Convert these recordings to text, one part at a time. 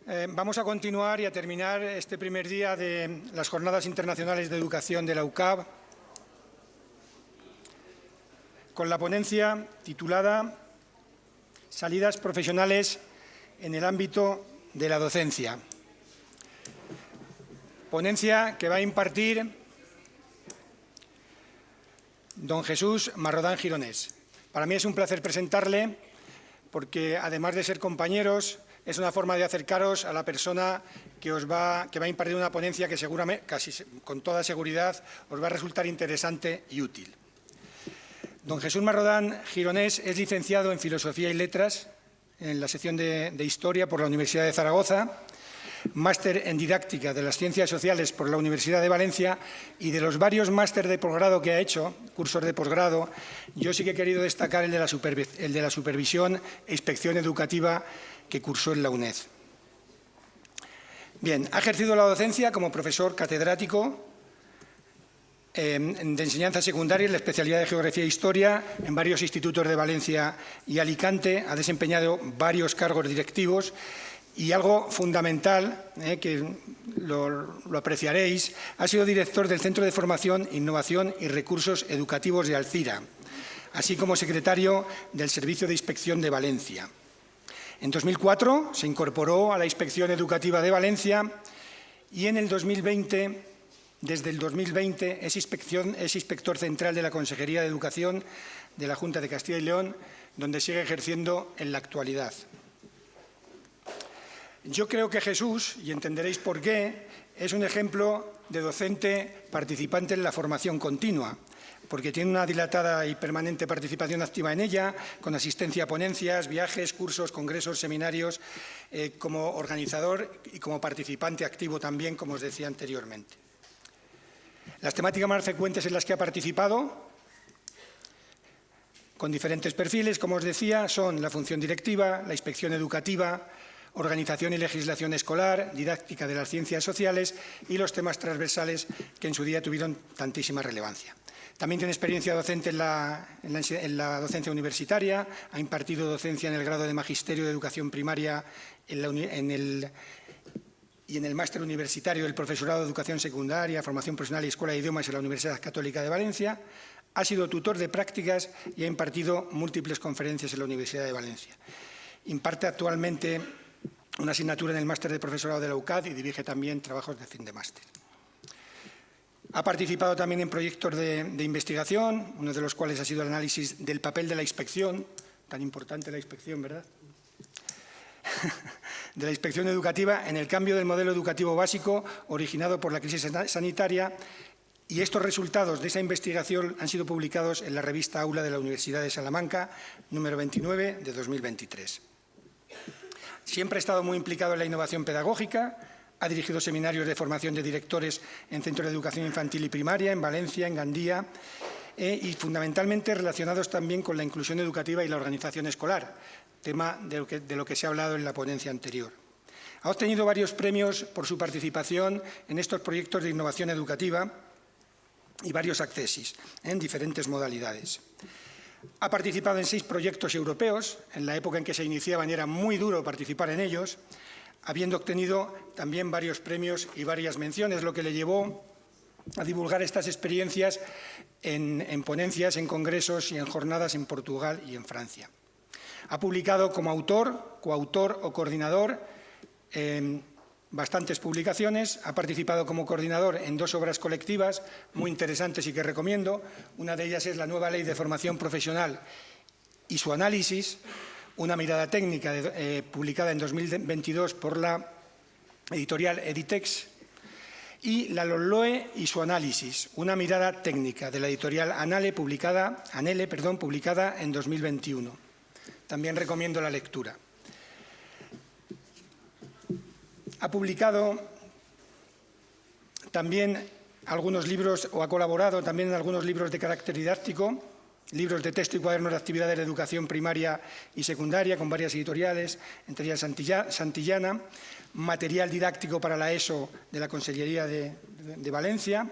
Vamos a continuar y a terminar este primer día de las Jornadas Internacionales de Educación de la UCAB con la ponencia titulada Salidas profesionales en el ámbito de la docencia. Ponencia que va a impartir don Jesús Marrodán Gironés. Para mí es un placer presentarle porque, además de ser compañeros, es una forma de acercaros a la persona que va a impartir una ponencia que seguramente, casi con toda seguridad, os va a resultar interesante y útil. Don Jesús Marrodán Gironés es licenciado en Filosofía y Letras en la sección de Historia por la Universidad de Zaragoza, máster en Didáctica de las Ciencias Sociales por la Universidad de Valencia, y de los varios máster de posgrado que ha hecho, cursos de posgrado, yo sí que he querido destacar el de la supervisión e inspección educativa que cursó en la UNED. Bien, ha ejercido la docencia como profesor catedrático de enseñanza secundaria en la especialidad de Geografía e Historia en varios institutos de Valencia y Alicante, ha desempeñado varios cargos directivos y algo fundamental, que lo apreciaréis, ha sido director del Centro de Formación, Innovación y Recursos Educativos de Alcira, así como secretario del Servicio de Inspección de Valencia. En 2004 se incorporó a la Inspección Educativa de Valencia y en el 2020, desde el 2020, es inspector central de la Consejería de Educación de la Junta de Castilla y León, donde sigue ejerciendo en la actualidad. Yo creo que Jesús, y entenderéis por qué, es un ejemplo de docente participante en la formación continua, porque tiene una dilatada y permanente participación activa en ella, con asistencia a ponencias, viajes, cursos, congresos, seminarios, como organizador y como participante activo también, como os decía anteriormente. Las temáticas más frecuentes en las que ha participado, con diferentes perfiles, como os decía, son la función directiva, la inspección educativa, organización y legislación escolar, didáctica de las ciencias sociales y los temas transversales que en su día tuvieron tantísima relevancia. También tiene experiencia docente en la docencia universitaria, ha impartido docencia en el grado de Magisterio de Educación Primaria y en el máster universitario del Profesorado de Educación Secundaria, Formación Profesional y Escuela de Idiomas en la Universidad Católica de Valencia, ha sido tutor de prácticas y ha impartido múltiples conferencias en la Universidad de Valencia. Imparte actualmente una asignatura en el máster de profesorado de la UCAD y dirige también trabajos de fin de máster. Ha participado también en proyectos de investigación, uno de los cuales ha sido el análisis del papel de la inspección, tan importante la inspección, ¿verdad?, de la inspección educativa en el cambio del modelo educativo básico originado por la crisis sanitaria, y estos resultados de esa investigación han sido publicados en la revista Aula de la Universidad de Salamanca, número 29 de 2023. Siempre ha estado muy implicado en la innovación pedagógica, ha dirigido seminarios de formación de directores en centros de educación infantil y primaria, en Valencia, en Gandía, y fundamentalmente relacionados también con la inclusión educativa y la organización escolar, tema de lo que se ha hablado en la ponencia anterior. Ha obtenido varios premios por su participación en estos proyectos de innovación educativa y varios accesis en diferentes modalidades. Ha participado en 6 proyectos europeos, en la época en que se iniciaban era muy duro participar en ellos, habiendo obtenido también varios premios y varias menciones, lo que le llevó a divulgar estas experiencias en ponencias, en congresos y en jornadas en Portugal y en Francia. Ha publicado como autor, coautor o coordinador bastantes publicaciones, ha participado como coordinador en 2 obras colectivas muy interesantes y que recomiendo. Una de ellas es la nueva Ley de Formación Profesional y su análisis, una mirada técnica publicada en 2022 por la editorial Editex, y la LOE y su análisis, una mirada técnica de la editorial Anele, publicada en 2021. También recomiendo la lectura. Ha publicado también algunos libros, o ha colaborado también en algunos libros de carácter didáctico, libros de texto y cuadernos de actividades de educación primaria y secundaria con varias editoriales, entre ellas Santillana, material didáctico para la ESO de la Consellería de Valencia,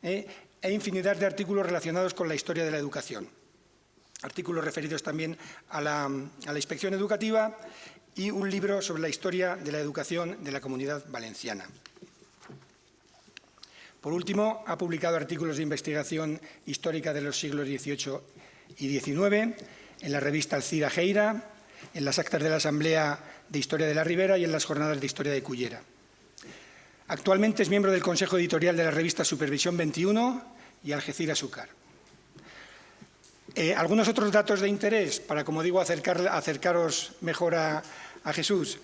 e infinidad de artículos relacionados con la historia de la educación. Artículos referidos también a la inspección educativa y un libro sobre la historia de la educación de la Comunidad Valenciana. Por último, ha publicado artículos de investigación histórica de los siglos XVIII y XIX en la revista Alcira Geira, en las actas de la Asamblea de Historia de la Ribera y en las jornadas de Historia de Cullera. Actualmente es miembro del Consejo Editorial de la revista Supervisión 21 y Algeciras UCAR. Algunos otros datos de interés para, como digo, acercaros mejor a Jesús.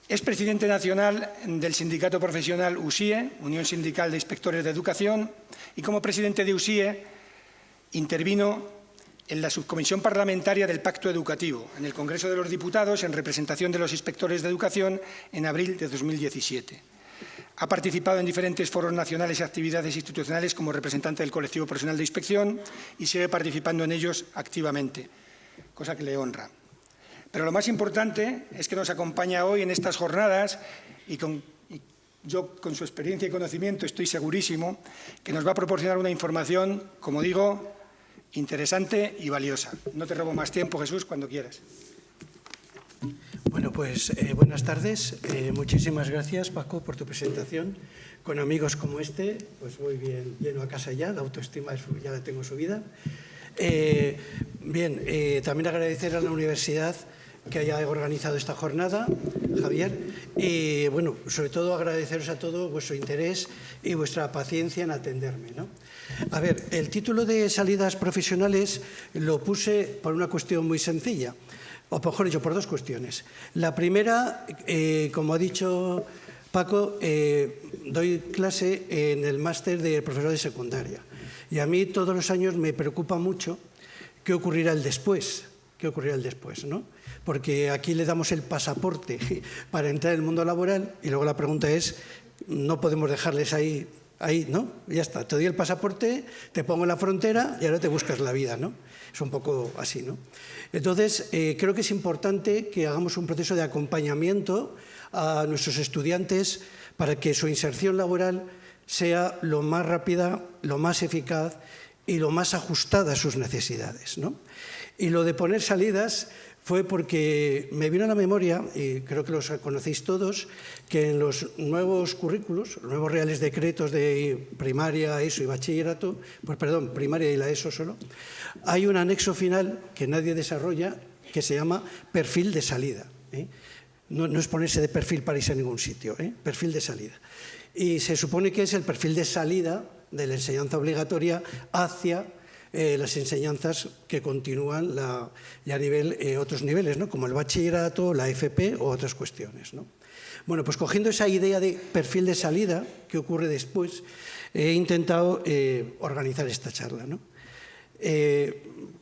Es presidente nacional del sindicato profesional USIE, Unión Sindical de Inspectores de Educación, y como presidente de USIE intervino en la subcomisión parlamentaria del Pacto Educativo, en el Congreso de los Diputados, en representación de los inspectores de educación, en abril de 2017. Ha participado en diferentes foros nacionales y actividades institucionales como representante del colectivo profesional de inspección y sigue participando en ellos activamente, cosa que le honra. Pero lo más importante es que nos acompaña hoy en estas jornadas y yo, con su experiencia y conocimiento, estoy segurísimo que nos va a proporcionar una información, como digo, interesante y valiosa. No te robo más tiempo, Jesús, cuando quieras. Bueno, pues buenas tardes. Muchísimas gracias, Paco, por tu presentación. Con amigos como este, pues voy bien lleno a casa ya, la autoestima ya la tengo subida. También agradecer a la universidad que haya organizado esta jornada, Javier, y bueno, sobre todo agradeceros a todos vuestro interés y vuestra paciencia en atenderme, ¿no? A ver, el título de salidas profesionales lo puse por una cuestión muy sencilla, o mejor dicho, por dos cuestiones. La primera, como ha dicho Paco, doy clase en el máster de profesor de secundaria y a mí todos los años me preocupa mucho qué ocurrirá el después, ¿no? Porque aquí le damos el pasaporte para entrar en el mundo laboral y luego la pregunta es, no podemos dejarles ahí, ¿no? Ya está, te doy el pasaporte, te pongo en la frontera y ahora te buscas la vida, ¿no? Es un poco así, ¿no? Entonces, creo que es importante que hagamos un proceso de acompañamiento a nuestros estudiantes para que su inserción laboral sea lo más rápida, lo más eficaz y lo más ajustada a sus necesidades, ¿no? Y lo de poner salidas fue porque me vino a la memoria, y creo que los conocéis todos, que en los nuevos currículos, los nuevos reales decretos de primaria, ESO y bachillerato, pues perdón, primaria y la ESO solo, hay un anexo final que nadie desarrolla que se llama perfil de salida, ¿eh? No es ponerse de perfil para irse a ningún sitio, perfil de salida. Y se supone que es el perfil de salida de la enseñanza obligatoria hacia las enseñanzas que continúan ya a nivel, otros niveles, ¿no? Como el bachillerato, la FP o otras cuestiones, ¿no? Bueno, pues cogiendo esa idea de perfil de salida, ¿qué ocurre después? He intentado organizar esta charla, ¿no?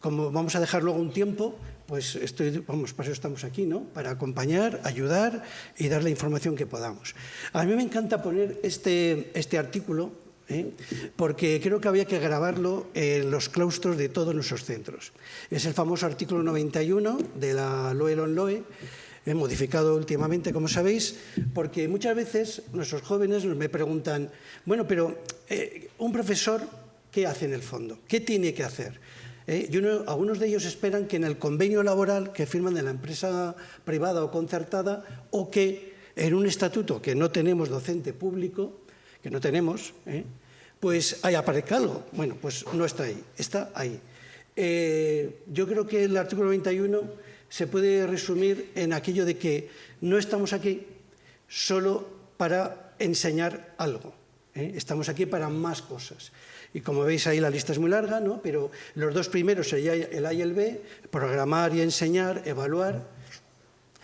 Como vamos a dejar luego un tiempo, pues para eso estamos aquí, ¿no? Para acompañar, ayudar y dar la información que podamos. A mí me encanta poner este artículo, porque creo que había que grabarlo en los claustros de todos nuestros centros. Es el famoso artículo 91 de la LOE, modificado últimamente, como sabéis, porque muchas veces nuestros jóvenes me preguntan, bueno, pero un profesor, ¿qué hace en el fondo? ¿Qué tiene que hacer? Algunos de ellos esperan que en el convenio laboral que firman en la empresa privada o concertada o que en un estatuto que no tenemos docente público, que no tenemos, pues ahí aparezca algo. Bueno, pues no está ahí, está ahí. Yo creo que el artículo 91 se puede resumir en aquello de que no estamos aquí solo para enseñar algo, estamos aquí para más cosas. Y como veis ahí la lista es muy larga, ¿no? Pero los dos primeros, el A y el B, programar y enseñar, evaluar,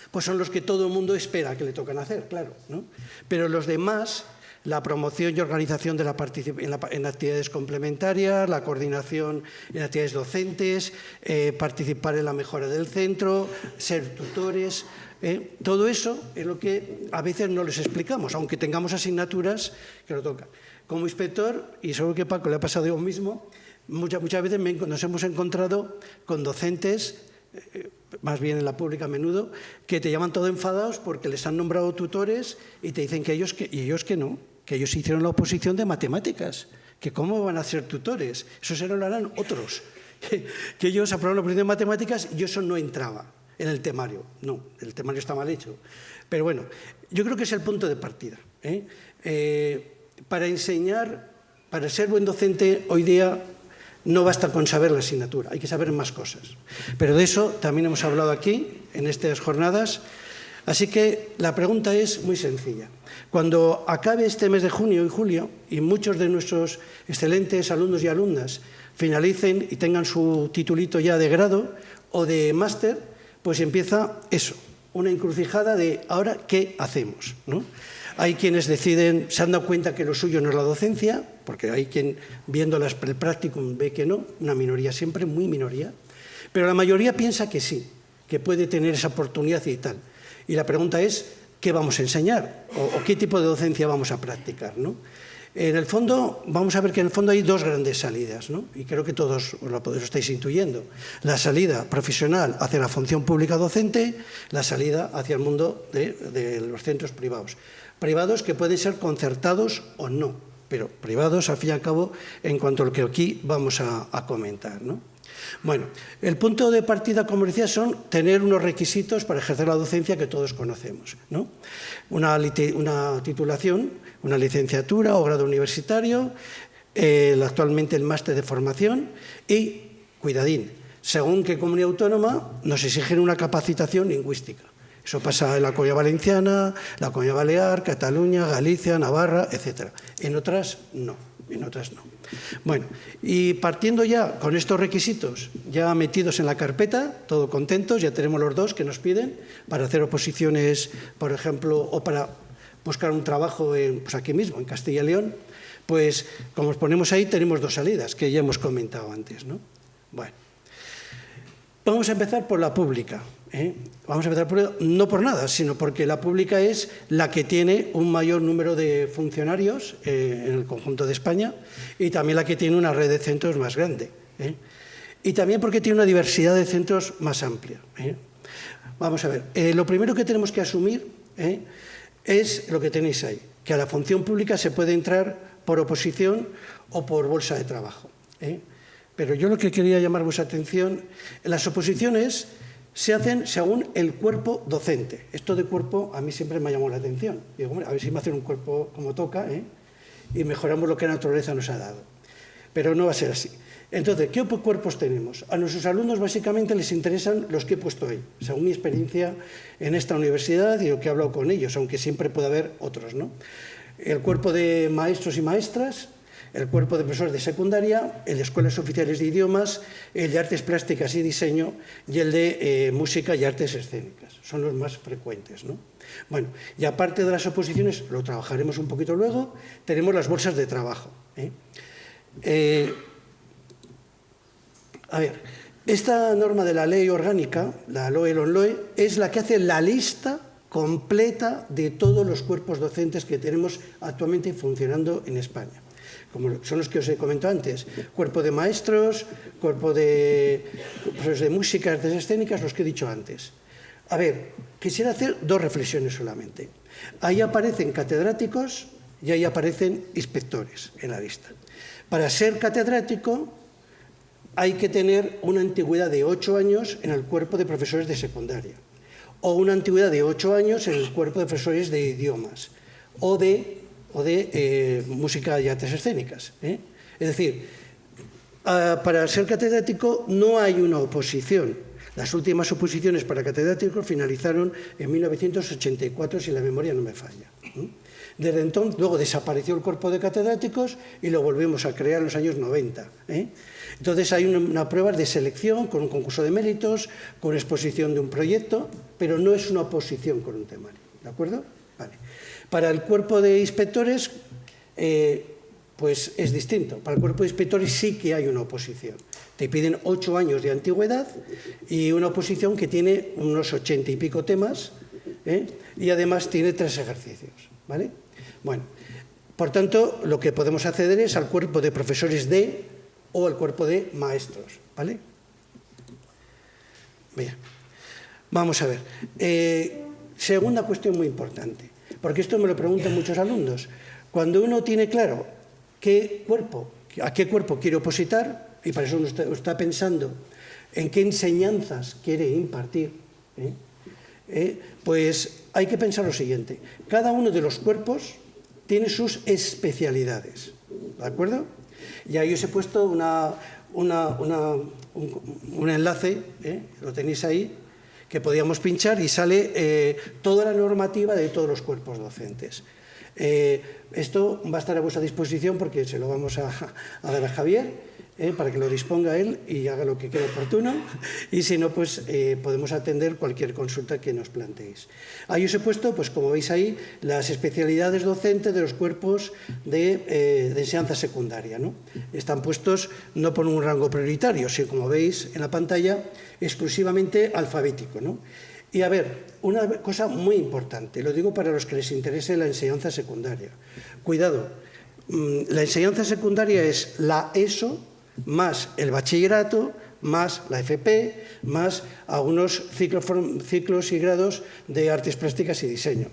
pues son los que todo el mundo espera que le tocan hacer, claro, ¿no? Pero los demás, la promoción y organización de en actividades complementarias, la coordinación en actividades docentes, participar en la mejora del centro, ser tutores, todo eso es lo que a veces no les explicamos, aunque tengamos asignaturas que lo tocan. Como inspector, y seguro que a Paco le ha pasado yo mismo, muchas veces nos hemos encontrado con docentes, más bien en la pública a menudo, que te llaman todo enfadados porque les han nombrado tutores y te dicen que ellos que no, que ellos hicieron la oposición de matemáticas, que cómo van a ser tutores, eso se lo harán otros, que ellos aprobaron la oposición de matemáticas y eso no entraba. en el temario. No, el temario está mal hecho. Pero bueno, yo creo que es el punto de partida. Para enseñar, para ser buen docente hoy día no basta con saber la asignatura, hay que saber más cosas. Pero de eso también hemos hablado aquí, en estas jornadas. Así que la pregunta es muy sencilla. Cuando acabe este mes de junio y julio y muchos de nuestros excelentes alumnos y alumnas finalicen y tengan su titulito ya de grado o de máster, pues empieza eso, una encrucijada de ahora qué hacemos, ¿no? Hay quienes deciden, se han dado cuenta que lo suyo no es la docencia, porque hay quien viendo el practicum ve que no, una minoría siempre, muy minoría, pero la mayoría piensa que sí, que puede tener esa oportunidad y tal. Y la pregunta es, ¿qué vamos a enseñar? ¿O qué tipo de docencia vamos a practicar, ¿no? En el fondo, vamos a ver que en el fondo hay dos grandes salidas, ¿no? Y creo que todos os lo estáis intuyendo. La salida profesional hacia la función pública docente, la salida hacia el mundo de los centros privados. Privados que pueden ser concertados o no, pero privados, al fin y al cabo, en cuanto a lo que aquí vamos a comentar, ¿no? Bueno, el punto de partida, como decía, son tener unos requisitos para ejercer la docencia que todos conocemos, ¿no? Una titulación, una licenciatura o grado universitario, actualmente el máster de formación y, cuidadín, según qué comunidad autónoma nos exigen una capacitación lingüística. Eso pasa en la Comunidad Valenciana, la Comunidad Balear, Cataluña, Galicia, Navarra, etc. En otras no, en otras no. Bueno, y partiendo ya con estos requisitos ya metidos en la carpeta, todo contentos, ya tenemos los dos que nos piden para hacer oposiciones, por ejemplo, o para buscar un trabajo pues aquí mismo, en Castilla y León, pues como os ponemos ahí tenemos dos salidas que ya hemos comentado antes, ¿no? Bueno, vamos a empezar por la pública. Vamos a empezar no por nada, sino porque la pública es la que tiene un mayor número de funcionarios en el conjunto de España y también la que tiene una red de centros más grande. Y también porque tiene una diversidad de centros más amplia. Vamos a ver, lo primero que tenemos que asumir es lo que tenéis ahí, que a la función pública se puede entrar por oposición o por bolsa de trabajo. Pero yo lo que quería llamar vuestra atención, las oposiciones se hacen según el cuerpo docente. Esto de cuerpo a mí siempre me ha llamado la atención. Digo, bueno, a ver si me hacen un cuerpo como toca, y mejoramos lo que la naturaleza nos ha dado. Pero no va a ser así. Entonces, ¿qué cuerpos tenemos? A nuestros alumnos básicamente les interesan los que he puesto ahí, según mi experiencia en esta universidad y lo que he hablado con ellos, aunque siempre puede haber otros, ¿no? El cuerpo de maestros y maestras, el cuerpo de profesores de secundaria, el de escuelas oficiales de idiomas, el de artes plásticas y diseño y el de música y artes escénicas. Son los más frecuentes, ¿no? Bueno, y aparte de las oposiciones, lo trabajaremos un poquito luego, tenemos las bolsas de trabajo. A ver, esta norma de la ley orgánica, la LOE, es la que hace la lista completa de todos los cuerpos docentes que tenemos actualmente funcionando en España. Como son los que os he comentado antes, cuerpo de maestros, cuerpo de profesores de música, artes escénicas, los que he dicho antes. A ver, quisiera hacer dos reflexiones solamente. Ahí aparecen catedráticos y ahí aparecen inspectores en la lista. Para ser catedrático hay que tener una antigüedad de 8 años en el cuerpo de profesores de secundaria o una antigüedad de 8 años en el cuerpo de profesores de idiomas o de música y artes escénicas. Es decir, para ser catedrático no hay una oposición. Las últimas oposiciones para catedráticos finalizaron en 1984, si la memoria no me falla. Desde entonces, luego desapareció el cuerpo de catedráticos y lo volvimos a crear en los años 90. Entonces hay una prueba de selección con un concurso de méritos, con exposición de un proyecto, pero no es una oposición con un temario. ¿De acuerdo? Vale. Para el cuerpo de inspectores, pues es distinto. Para el cuerpo de inspectores sí que hay una oposición. Te piden 8 años de antigüedad y una oposición que tiene unos 80 y pico temas, y además tiene 3 ejercicios. ¿Vale? Bueno, por tanto, lo que podemos acceder es al cuerpo de profesores de o al cuerpo de maestros. ¿Vale? Bien. Vamos a ver. Segunda cuestión muy importante, porque esto me lo preguntan muchos alumnos. Cuando uno tiene claro a qué cuerpo quiere opositar, y para eso uno está pensando en qué enseñanzas quiere impartir, Pues hay que pensar lo siguiente. Cada uno de los cuerpos tiene sus especialidades, ¿de acuerdo? Y ahí os he puesto un enlace, lo tenéis ahí, que podíamos pinchar y sale toda la normativa de todos los cuerpos docentes. Esto va a estar a vuestra disposición porque se lo vamos a dar a Javier, para que lo disponga él y haga lo que quede oportuno, y si no, pues podemos atender cualquier consulta que nos planteéis. Ahí os he puesto, pues como veis ahí, las especialidades docentes de los cuerpos de enseñanza secundaria, ¿no? Están puestos no por un rango prioritario, sino, como veis en la pantalla, exclusivamente alfabético, ¿no? Y a ver, una cosa muy importante, lo digo para los que les interese la enseñanza secundaria. Cuidado, la enseñanza secundaria es la ESO más el bachillerato, más la FP, más algunos ciclos y grados de artes plásticas y diseño.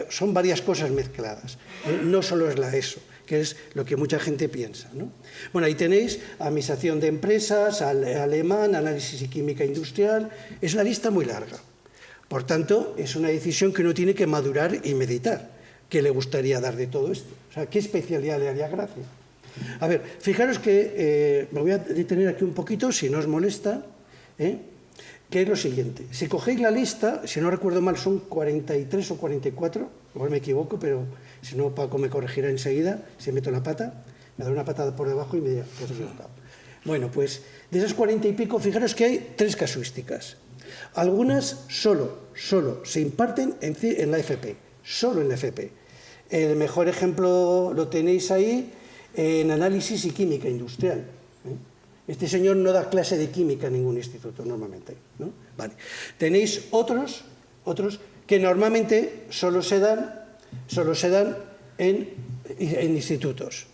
Son varias cosas mezcladas, no solo es la ESO, que es lo que mucha gente piensa, ¿no? Bueno, ahí tenéis administración de empresas, alemán, análisis y química industrial, es una lista muy larga. Por tanto, es una decisión que uno tiene que madurar y meditar. ¿Qué le gustaría dar de todo esto? O sea, ¿qué especialidad le haría gracia? A ver, fijaros que me voy a detener aquí un poquito, si no os molesta, que es lo siguiente. Si cogéis la lista, si no recuerdo mal, son 43 o 44, igual me equivoco, pero si no, Paco me corregirá enseguida, si meto la pata, me da una patada por debajo y me dirá que os he equivocado. Bueno, pues de esas 40 y pico, fijaros que hay 3 casuísticas. Algunas solo se imparten en la FP, solo en la FP. El mejor ejemplo lo tenéis ahí, en análisis y química industrial. Este señor no da clase de química en ningún instituto normalmente, ¿no? Vale. Tenéis otros que normalmente solo se dan en institutos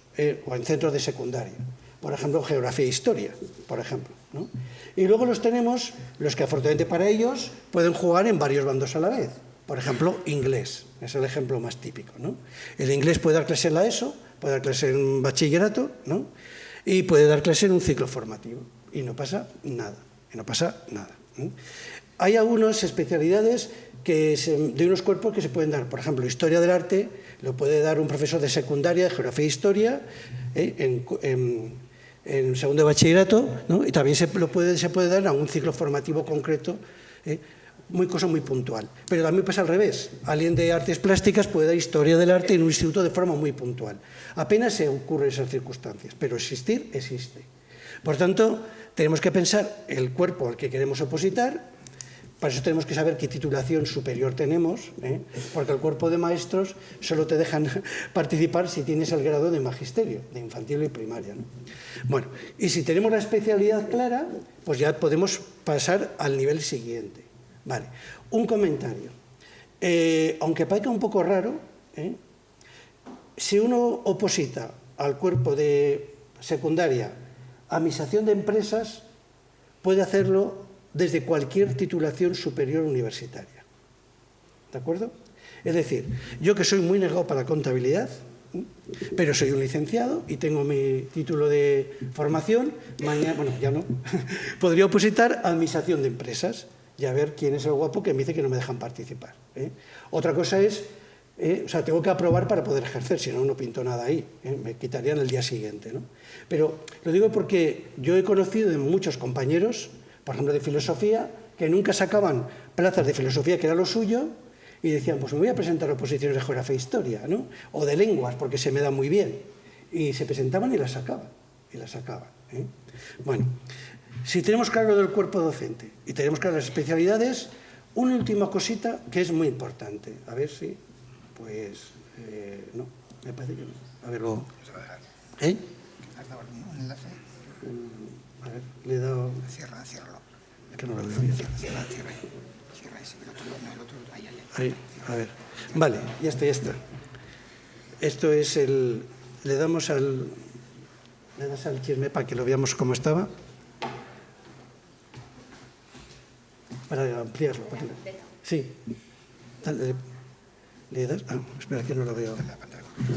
o en centros de secundaria. Por ejemplo, geografía e historia, por ejemplo, ¿no? Y luego los tenemos, los que afortunadamente para ellos pueden jugar en varios bandos a la vez. Por ejemplo, inglés, es el ejemplo más típico, ¿no? El inglés puede dar clase en la ESO, puede dar clase en bachillerato, ¿no? Y puede dar clase en un ciclo formativo. Y no pasa nada, ¿no? Hay algunas especialidades de unos cuerpos que se pueden dar. Por ejemplo, historia del arte lo puede dar un profesor de secundaria de geografía e historia, en segundo de bachillerato, ¿no? Y también se puede dar a un ciclo formativo concreto, cosa muy puntual. Pero también pasa al revés. Alguien de artes plásticas puede dar historia del arte en un instituto de forma muy puntual. Apenas se ocurren esas circunstancias, pero existir existe. Por tanto, tenemos que pensar el cuerpo al que queremos opositar. Para eso tenemos que saber qué titulación superior tenemos, porque el cuerpo de maestros solo te dejan participar si tienes el grado de magisterio, de infantil y primaria, ¿no? Bueno, y si tenemos la especialidad clara, pues ya podemos pasar al nivel siguiente. Vale, un comentario. Aunque parezca un poco raro, si uno oposita al cuerpo de secundaria administración de empresas, puede hacerlo desde cualquier titulación superior universitaria. ¿De acuerdo? Es decir, yo que soy muy negado para la contabilidad, pero soy un licenciado y tengo mi título de formación, mañana, bueno, ya no, podría opositar a administración de empresas y a ver quién es el guapo que me dice que no me dejan participar. Otra cosa es, o sea, tengo que aprobar para poder ejercer, si no, no pinto nada ahí, me quitarían el día siguiente, ¿no? Pero lo digo porque yo he conocido de muchos compañeros, por ejemplo, de filosofía, que nunca sacaban plazas de filosofía, que era lo suyo, y decían, pues me voy a presentar oposiciones de geografía e historia, ¿no? O de lenguas, porque se me da muy bien. Y se presentaban y las sacaban, Bueno, si tenemos claro lo del cuerpo docente y tenemos claro las especialidades, una última cosita que es muy importante. A ver si, pues, no, me parece que no. A ver, luego. ¿Has dado un enlace? A ver, le he dado... Ciérralo. Es que no lo veo bien. Cierra ese. El otro, ahí. Ahí, a ver. Vale, ya está. Esto es el... Le das al chisme para que lo veamos cómo estaba. Para ampliarlo. Sí. Dale, ¿le das? Ah, espera, que no lo veo.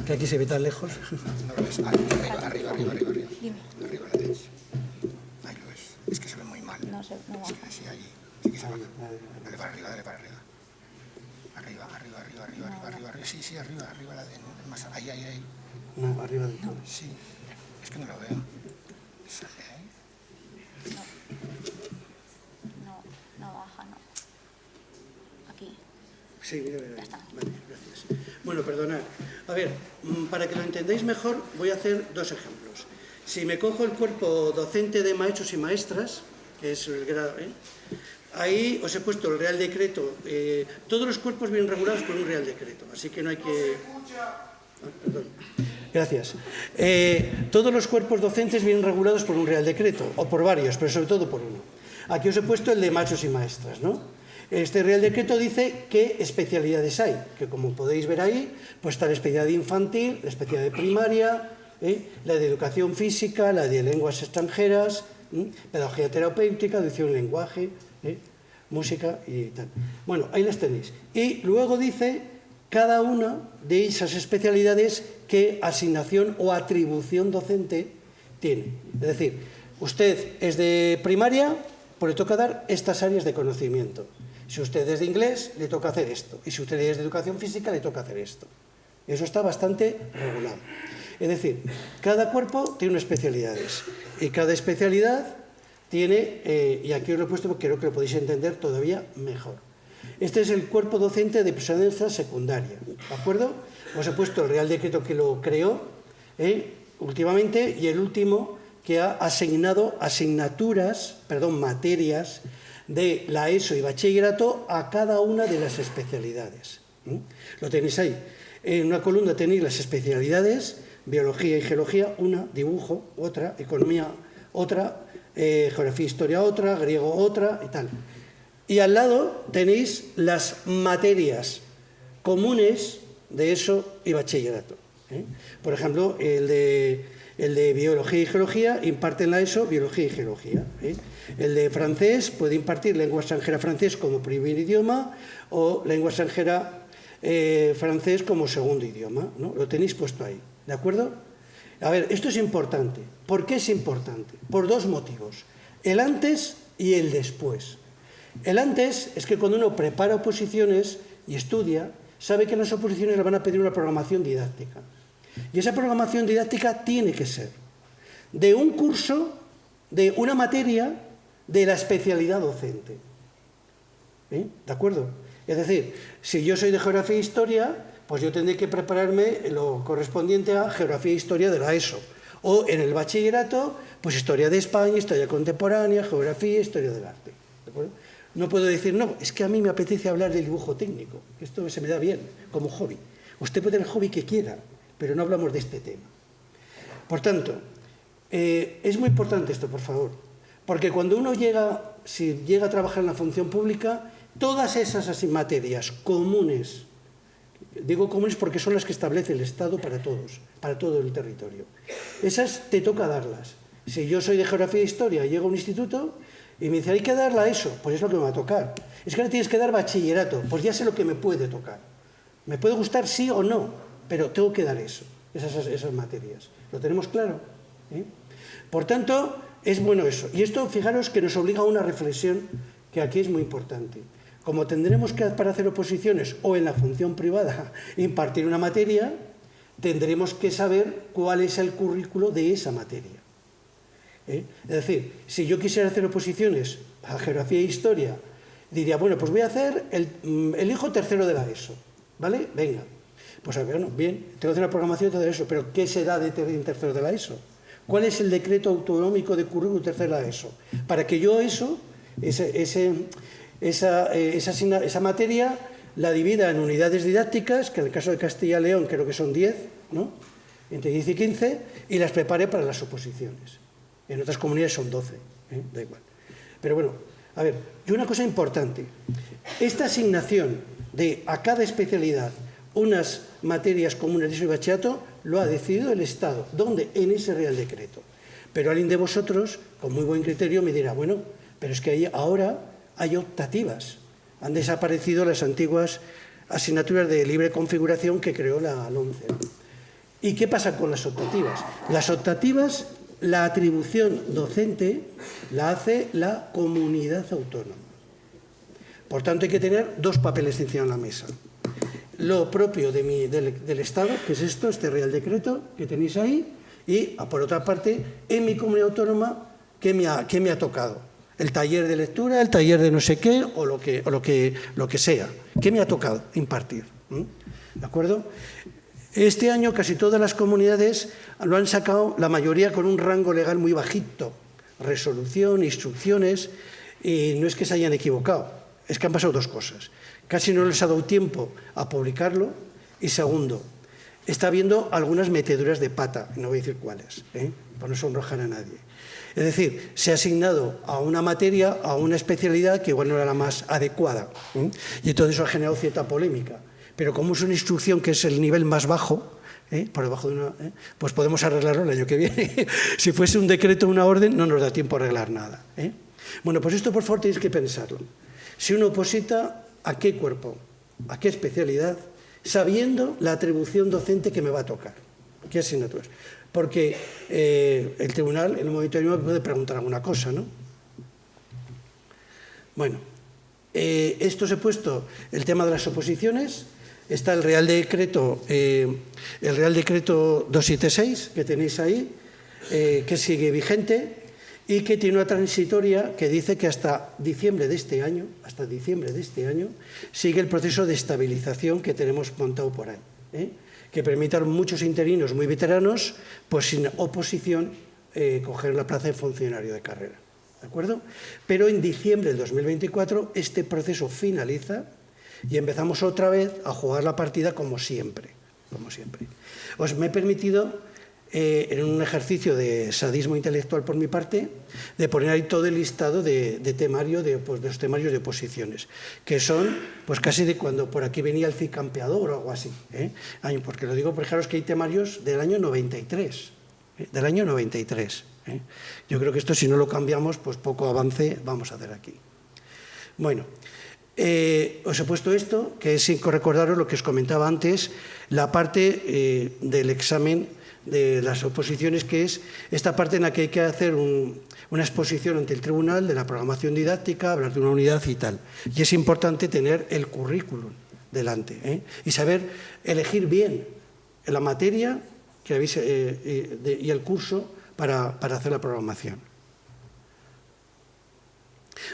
Que aquí se ve tan lejos. No lo ves. Arriba. Dime. Arriba la derecha. Ahí lo ves. Es que se ve muy mal. No sé, no va. Es que así ahí. Sí que se baja. Dale para arriba, dale para arriba. Arriba, arriba, arriba, arriba, arriba, arriba, arriba. Sí, sí, arriba, arriba. Más, ahí, ahí, ahí. No, arriba del todo. Sí, es que no lo veo. Sale ahí. No baja, no. Aquí. Sí, mira, mira. Ya está. Vale, gracias. Bueno, perdonad. A ver, para que lo entendáis mejor, voy a hacer dos ejemplos. Si me cojo el cuerpo docente de maestros y maestras, que es el grado, ahí os he puesto el Real Decreto. Todos los cuerpos vienen regulados por un Real Decreto, así que no hay que... perdón. Gracias. Todos los cuerpos docentes vienen regulados por un Real Decreto, o por varios, pero sobre todo por uno. Aquí os he puesto el de maestros y maestras, ¿no? Este Real Decreto dice qué especialidades hay, que como podéis ver ahí, pues está la especialidad infantil, la especialidad de primaria, la de educación física, la de lenguas extranjeras, pedagogía terapéutica, educación en lenguaje, música y tal. Bueno, ahí las tenéis. Y luego dice cada una de esas especialidades qué asignación o atribución docente tiene. Es decir, usted es de primaria, pues le toca dar estas áreas de conocimiento. Si usted es de inglés, le toca hacer esto. Y si usted es de educación física, le toca hacer esto. Eso está bastante regulado. Es decir, cada cuerpo tiene unas especialidades. Y cada especialidad tiene, y aquí os lo he puesto porque creo que lo podéis entender todavía mejor. Este es el cuerpo docente de enseñanza secundaria. ¿De acuerdo? Os he puesto el Real Decreto que lo creó últimamente y el último que ha asignado materias de la ESO y bachillerato a cada una de las especialidades. Lo tenéis ahí. En una columna tenéis las especialidades, biología y geología, una, dibujo, otra, economía, otra, geografía e historia, otra, griego, otra y tal. Y al lado tenéis las materias comunes de ESO y bachillerato. Por ejemplo, el de biología y geología imparte en la ESO biología y geología. El de francés puede impartir lengua extranjera francés como primer idioma o lengua extranjera francés como segundo idioma, ¿no? Lo tenéis puesto ahí, ¿de acuerdo? A ver, esto es importante. ¿Por qué es importante? Por dos motivos. El antes y el después. El antes es que cuando uno prepara oposiciones y estudia, sabe que en las oposiciones le van a pedir una programación didáctica. Y esa programación didáctica tiene que ser de un curso, de una materia, de la especialidad docente. ¿De acuerdo? Es decir, si yo soy de geografía e historia, pues yo tendré que prepararme lo correspondiente a geografía e historia de la ESO. O en el bachillerato, pues historia de España, historia contemporánea, geografía, historia del arte. ¿De acuerdo? No puedo decir, no, es que a mí me apetece hablar del dibujo técnico. Esto se me da bien, como hobby. Usted puede tener el hobby que quiera, pero no hablamos de este tema. Por tanto, es muy importante esto, por favor, porque cuando uno llega, si llega a trabajar en la función pública, todas esas materias comunes, digo comunes porque son las que establece el Estado para todos, para todo el territorio, esas te toca darlas. Si yo soy de geografía e historia y llego a un instituto y me dice, hay que darla a eso, pues es lo que me va a tocar. Es que ahora tienes que dar bachillerato, pues ya sé lo que me puede tocar. Me puede gustar sí o no, pero tengo que dar eso, esas materias. ¿Lo tenemos claro? Por tanto, es bueno eso. Y esto, fijaros que nos obliga a una reflexión que aquí es muy importante. Como tendremos que, para hacer oposiciones o en la función privada, impartir una materia, tendremos que saber cuál es el currículo de esa materia. Es decir, si yo quisiera hacer oposiciones a geografía e historia, diría, bueno, pues voy a hacer elijo tercero de la ESO, ¿vale? Venga. Pues bueno, bien, tengo que hacer una programación de todo eso, pero ¿qué se da en tercero de la ESO? ¿Cuál es el decreto autonómico de currículum tercero de la ESO? Para que yo esa materia la divida en unidades didácticas, que en el caso de Castilla y León creo que son 10, ¿no? Entre 10 y 15, y las prepare para las oposiciones. En otras comunidades son 12, da igual. Pero bueno, a ver, y una cosa importante, esta asignación de a cada especialidad unas materias comunes de su bachillerato lo ha decidido el Estado. ¿Dónde? En ese Real Decreto. Pero alguien de vosotros, con muy buen criterio, me dirá, bueno, pero es que ahora hay optativas. Han desaparecido las antiguas asignaturas de libre configuración que creó la LOMCE. ¿Y qué pasa con las optativas? Las optativas, la atribución docente la hace la comunidad autónoma. Por tanto, hay que tener dos papeles encima de la mesa. Lo propio del Estado, que es esto, este Real Decreto que tenéis ahí, y, por otra parte, en mi comunidad autónoma, ¿qué me ha tocado? El taller de lectura, el taller de no sé qué, o lo que sea. ¿Qué me ha tocado impartir? ¿De acuerdo? Este año casi todas las comunidades lo han sacado, la mayoría con un rango legal muy bajito. Resolución, instrucciones, y no es que se hayan equivocado, es que han pasado dos cosas. Casi no les ha dado tiempo a publicarlo, y segundo, está habiendo algunas meteduras de pata, no voy a decir cuáles, para no sonrojar a nadie. Es decir, se ha asignado a una materia, a una especialidad que igual no era la más adecuada, y todo eso ha generado cierta polémica. Pero como es una instrucción que es el nivel más bajo, por debajo de una, pues podemos arreglarlo el año que viene. Si fuese un decreto o una orden, no nos da tiempo a arreglar nada. Bueno, pues esto por favor tenéis que pensarlo. Si uno oposita, ¿a qué cuerpo? ¿A qué especialidad? Sabiendo la atribución docente que me va a tocar. ¿Qué asignaturas? Porque el tribunal en un momento determinado me puede preguntar alguna cosa, ¿no? Bueno, esto os he puesto el tema de las oposiciones. Está el Real Decreto 276, que tenéis ahí, que sigue vigente y que tiene una transitoria que dice que hasta diciembre de este año, sigue el proceso de estabilización que tenemos montado por ahí, que permite a muchos interinos muy veteranos, pues sin oposición, coger la plaza de funcionario de carrera. ¿De acuerdo? Pero en diciembre del 2024 este proceso finaliza y empezamos otra vez a jugar la partida como siempre. Os me he permitido, en un ejercicio de sadismo intelectual por mi parte, de poner ahí todo el listado de temario, de los temarios de oposiciones, que son pues casi de cuando por aquí venía el cicampeador o algo así. Porque lo digo, por ejemplo, es que hay temarios del año 93. Yo creo que esto, si no lo cambiamos, pues poco avance vamos a hacer aquí. Bueno, os he puesto esto, que es, sin recordaros lo que os comentaba antes, la parte del examen de las oposiciones, que es esta parte en la que hay que hacer una exposición ante el tribunal de la programación didáctica, hablar de una unidad y tal. Y es importante tener el currículum delante, y saber elegir bien la materia que habéis, y el curso para hacer la programación.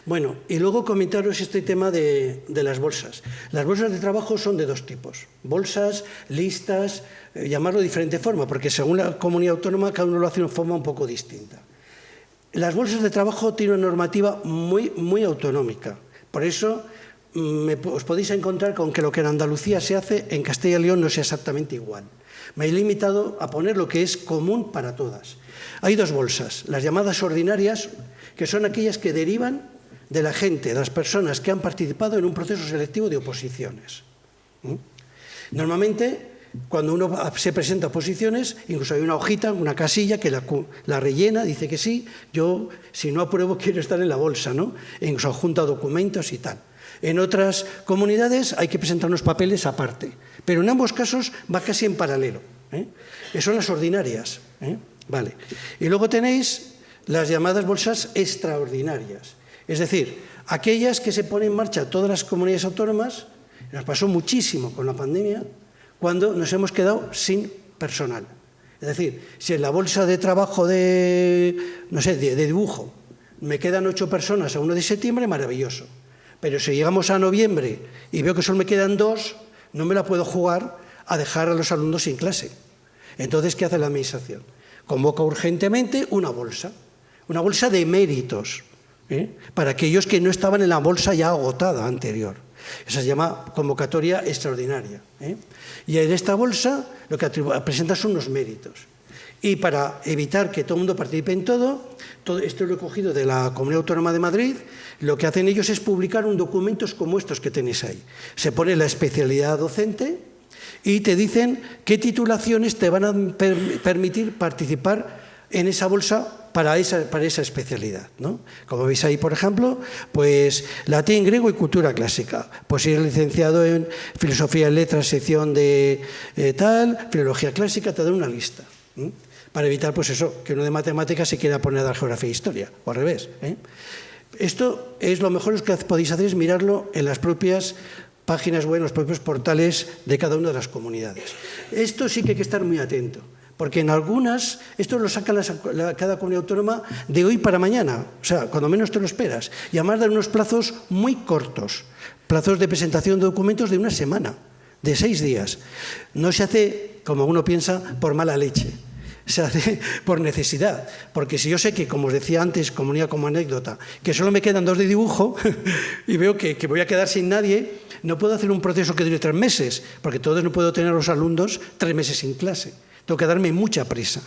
Bueno, y luego comentaros este tema de las bolsas. Las bolsas de trabajo son de dos tipos. Bolsas, listas, llamarlo de diferente forma, porque según la comunidad autónoma cada uno lo hace de una forma un poco distinta. Las bolsas de trabajo tienen una normativa muy autonómica. Por eso os podéis encontrar con que lo que en Andalucía se hace, en Castilla y León no sea exactamente igual. Me he limitado a poner lo que es común para todas. Hay dos bolsas, las llamadas ordinarias, que son aquellas que derivan de la gente, de las personas que han participado en un proceso selectivo de oposiciones. Normalmente, cuando uno se presenta a oposiciones, incluso hay una hojita, una casilla que la rellena, dice que sí, yo si no apruebo quiero estar en la bolsa, ¿no? E incluso adjunta documentos y tal. En otras comunidades hay que presentar unos papeles aparte, pero en ambos casos va casi en paralelo. Son las ordinarias. Vale. Y luego tenéis las llamadas bolsas extraordinarias. Es decir, aquellas que se ponen en marcha todas las comunidades autónomas, nos pasó muchísimo con la pandemia, cuando nos hemos quedado sin personal. Es decir, si en la bolsa de trabajo de dibujo me quedan 8 personas a 1 de septiembre, maravilloso. Pero si llegamos a noviembre y veo que solo me quedan 2, no me la puedo jugar a dejar a los alumnos sin clase. Entonces, ¿qué hace la administración? Convoca urgentemente una bolsa de méritos, para aquellos que no estaban en la bolsa ya agotada anterior. Esa se llama convocatoria extraordinaria. Y en esta bolsa lo que presenta son unos méritos. Y para evitar que todo el mundo participe en todo esto lo he cogido de la Comunidad Autónoma de Madrid, lo que hacen ellos es publicar documentos como estos que tenéis ahí. Se pone la especialidad docente y te dicen qué titulaciones te van a permitir participar en esa bolsa para esa especialidad, ¿no? Como veis ahí, por ejemplo, pues latín, griego y cultura clásica. Pues si eres licenciado en filosofía y letras, sección de filología clásica, te dan una lista. Para evitar, pues eso, que uno de matemáticas se quiera poner a dar geografía e historia, o al revés. Esto es lo mejor que podéis hacer, es mirarlo en las propias páginas web, en los propios portales de cada una de las comunidades. Esto sí que hay que estar muy atento, porque en algunas, esto lo saca cada comunidad autónoma de hoy para mañana, o sea, cuando menos te lo esperas, y además dan unos plazos muy cortos, plazos de presentación de documentos de una semana, de 6 días. No se hace, como uno piensa, por mala leche. Se hace por necesidad, porque si yo sé que, como os decía antes, comunidad como anécdota, que solo me quedan 2 de dibujo y veo que voy a quedar sin nadie, no puedo hacer un proceso que dure 3 meses, porque todos no puedo tener a los alumnos 3 meses sin clase. Tengo que darme mucha prisa.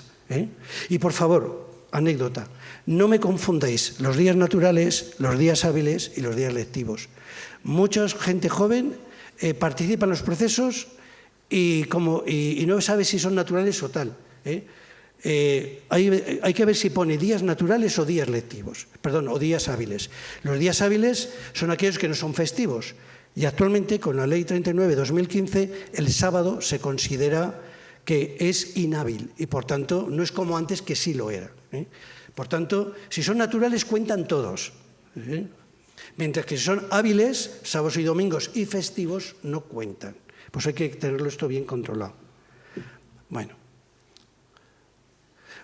Y por favor, anécdota, no me confundáis los días naturales, los días hábiles y los días lectivos. Mucha gente joven participa en los procesos y no sabe si son naturales o tal. Hay que ver si pone días naturales o días lectivos, perdón, o días hábiles. Los días hábiles son aquellos que no son festivos y actualmente con la Ley 39/2015 el sábado se considera que es inhábil y por tanto no es como antes que sí lo era. Por tanto, si son naturales cuentan todos, mientras que si son hábiles, sábados y domingos y festivos no cuentan. Pues hay que tenerlo esto bien controlado.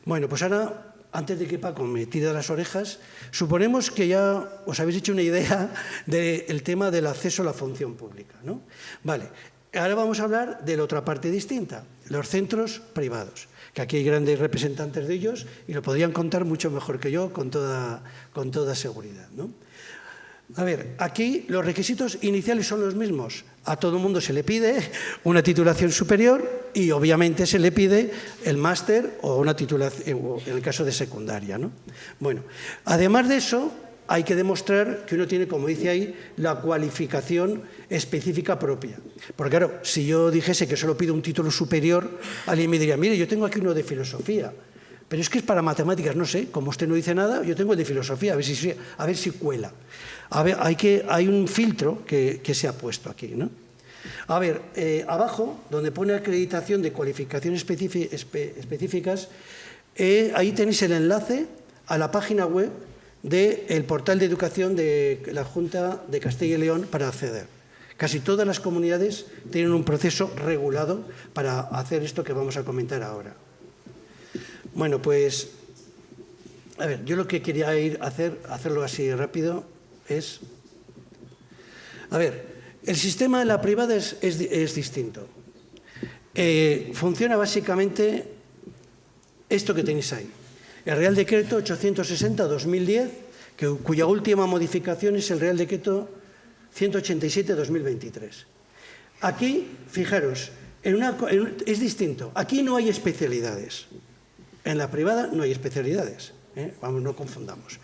Bueno, pues ahora, antes de que Paco me tire de las orejas, suponemos que ya os habéis hecho una idea del tema del acceso a la función pública, ¿no? Vale, ahora vamos a hablar de la otra parte distinta, los centros privados, que aquí hay grandes representantes de ellos y lo podrían contar mucho mejor que yo con toda seguridad, ¿no? A ver, aquí los requisitos iniciales son los mismos. A todo el mundo se le pide una titulación superior y obviamente se le pide el máster o una titulación, en el caso de secundaria, ¿no? Bueno, además de eso, hay que demostrar que uno tiene, como dice ahí, la cualificación específica propia. Porque claro, si yo dijese que solo pido un título superior, alguien me diría, mire, yo tengo aquí uno de filosofía, pero es que es para matemáticas, no sé, como usted no dice nada, yo tengo el de filosofía, a ver si cuela. A ver, hay un filtro que se ha puesto aquí, ¿no? A ver, abajo, donde pone acreditación de cualificaciones específicas, ahí tenéis el enlace a la página web del portal de educación de la Junta de Castilla y León para acceder. Casi todas las comunidades tienen un proceso regulado para hacer esto que vamos a comentar ahora. Bueno, pues, a ver, yo lo que quería hacerlo así rápido es... A ver, el sistema de la privada es distinto. Funciona básicamente esto que tenéis ahí. El Real Decreto 860-2010, cuya última modificación es el Real Decreto 187-2023. Aquí, fijaros, es distinto. Aquí no hay especialidades. En la privada no hay especialidades. Vamos, no confundamos.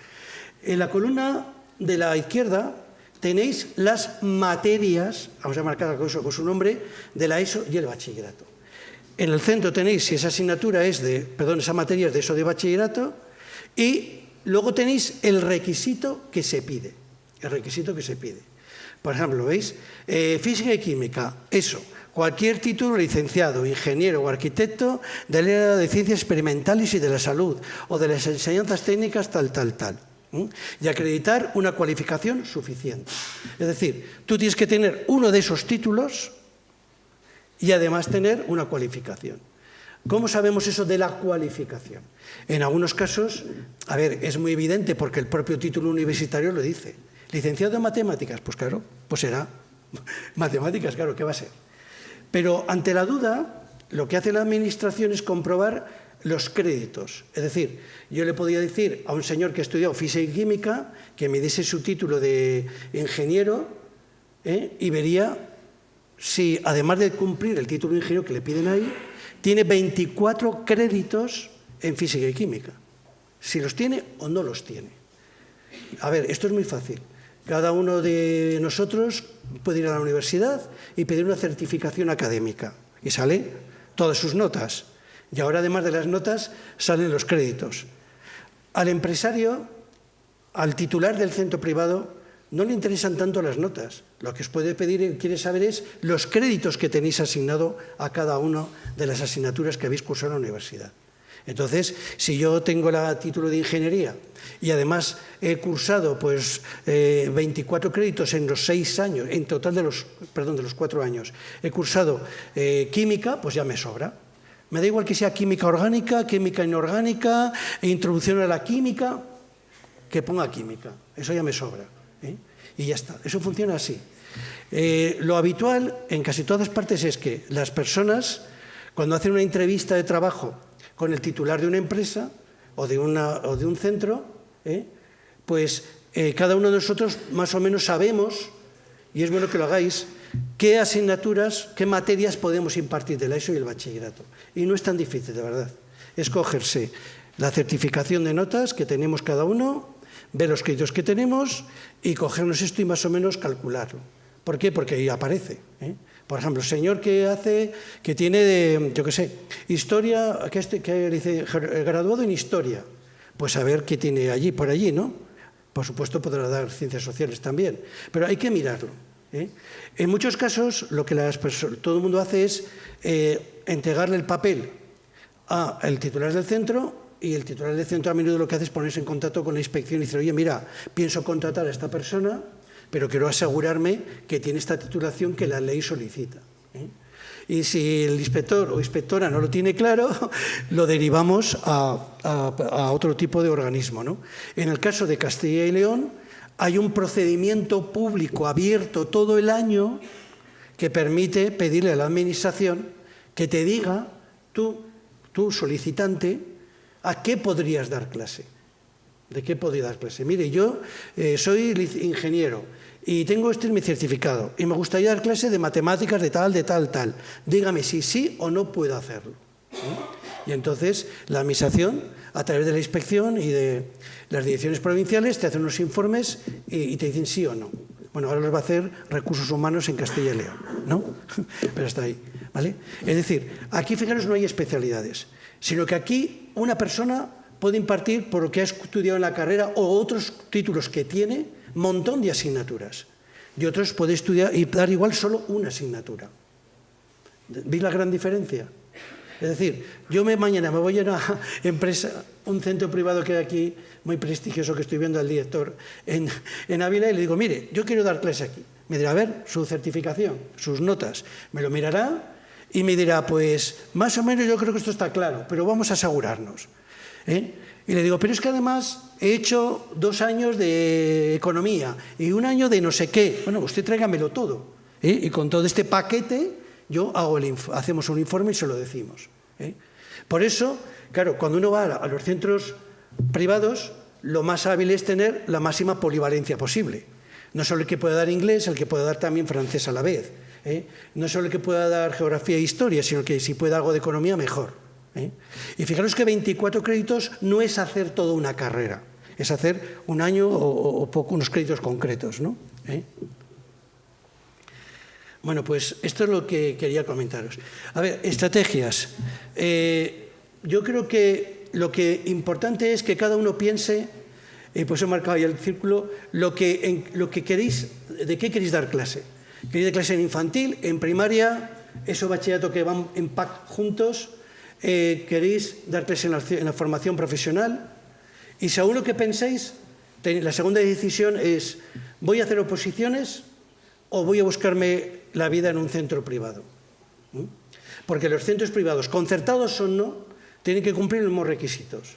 En la columna de la izquierda tenéis las materias, vamos a marcar con su nombre, de la ESO y el bachillerato. En el centro tenéis si esa asignatura es esa materia es de ESO de bachillerato y luego tenéis el requisito que se pide. El requisito que se pide. Por ejemplo, ¿veis? Física y química, ESO. Cualquier título licenciado, ingeniero o arquitecto del área de ciencias experimentales y de la salud o de las enseñanzas técnicas tal. Y acreditar una cualificación suficiente. Es decir, tú tienes que tener uno de esos títulos y además tener una cualificación. ¿Cómo sabemos eso de la cualificación? En algunos casos, a ver, es muy evidente porque el propio título universitario lo dice. ¿Licenciado en matemáticas? Pues claro, pues será matemáticas, claro, ¿qué va a ser? Pero ante la duda, lo que hace la Administración es comprobar los créditos. Es decir, yo le podía decir a un señor que ha estudiado física y química que me diese su título de ingeniero y vería si, además de cumplir el título de ingeniero que le piden ahí, tiene 24 créditos en física y química. Si los tiene o no los tiene. A ver, esto es muy fácil. Cada uno de nosotros puede ir a la universidad y pedir una certificación académica. Y salen todas sus notas. Y ahora, además de las notas, salen los créditos. Al empresario, al titular del centro privado, no le interesan tanto las notas. Lo que os puede pedir y quiere saber es los créditos que tenéis asignado a cada una de las asignaturas que habéis cursado en la universidad. Entonces, si yo tengo el título de ingeniería y además he cursado pues, 24 créditos en los 6 años, en total de los 4 años, he cursado química, pues ya me sobra. Me da igual que sea química orgánica, química inorgánica, introducción a la química, que ponga química. Eso ya me sobra. Y ya está. Eso funciona así. Lo habitual en casi todas partes es que las personas, cuando hacen una entrevista de trabajo con el titular de una empresa o de un centro, pues cada uno de nosotros más o menos sabemos, y es bueno que lo hagáis, qué asignaturas, qué materias podemos impartir de la ESO y el bachillerato. Y no es tan difícil, de verdad. Es cogerse la certificación de notas que tenemos cada uno, ver los créditos que tenemos y cogernos esto y más o menos calcularlo. ¿Por qué? Porque ahí aparece. Por ejemplo, el señor que tiene, yo qué sé, historia, que dice graduado en historia, pues a ver qué tiene allí, por allí, ¿no? Por supuesto podrá dar ciencias sociales también, pero hay que mirarlo. En muchos casos, lo que todo el mundo hace es entregarle el papel al titular del centro, y el titular del centro a menudo lo que hace es ponerse en contacto con la inspección y decir, oye, mira, pienso contratar a esta persona, pero quiero asegurarme que tiene esta titulación que la ley solicita. Y si el inspector o inspectora no lo tiene claro, lo derivamos a otro tipo de organismo, ¿no? En el caso de Castilla y León, hay un procedimiento público abierto todo el año que permite pedirle a la administración que te diga, tú solicitante, a qué podrías dar clase. ¿De qué podría dar clase? Mire, yo soy ingeniero y tengo este es mi certificado y me gustaría dar clase de matemáticas de tal. Dígame si sí o no puedo hacerlo. Y entonces la administración, a través de la inspección y de las direcciones provinciales, te hacen unos informes y te dicen sí o no. Bueno, ahora los va a hacer Recursos Humanos en Castilla y León, ¿no? Pero está ahí, ¿vale? Es decir, aquí, fijaros, no hay especialidades, sino que aquí una persona puede impartir, por lo que ha estudiado en la carrera o otros títulos que tiene, un montón de asignaturas. Y otros puede estudiar y dar igual solo una asignatura. ¿Veis la gran diferencia? Es decir, yo mañana me voy a una empresa, un centro privado que hay aquí, muy prestigioso, que estoy viendo al director en Ávila, y le digo, mire, yo quiero dar clase aquí. Me dirá, a ver, su certificación, sus notas. Me lo mirará y me dirá, pues, más o menos yo creo que esto está claro, pero vamos a asegurarnos. Y le digo, pero es que además he hecho 2 años de economía y 1 año de no sé qué. Bueno, usted tráigamelo todo. Y con todo este paquete hacemos un informe y se lo decimos. Por eso, claro, cuando uno va a los centros privados, lo más hábil es tener la máxima polivalencia posible. No solo el que pueda dar inglés, el que pueda dar también francés a la vez. No solo el que pueda dar geografía e historia, sino que si puede algo de economía, mejor. Y fijaros que 24 créditos no es hacer toda una carrera, es hacer un año o unos créditos concretos, ¿no? Bueno, pues esto es lo que quería comentaros. A ver, estrategias. Yo creo que lo que importante es que cada uno piense, pues he marcado ahí el círculo, lo que queréis, de qué queréis dar clase. ¿Queréis dar clase en infantil, en primaria, eso bachillerato que van en pack juntos? ¿Queréis dar clase en la formación profesional? Y según lo que penséis, la segunda decisión es, ¿voy a hacer oposiciones o voy a buscarme la vida en un centro privado? Porque los centros privados, concertados o no, tienen que cumplir los mismos requisitos.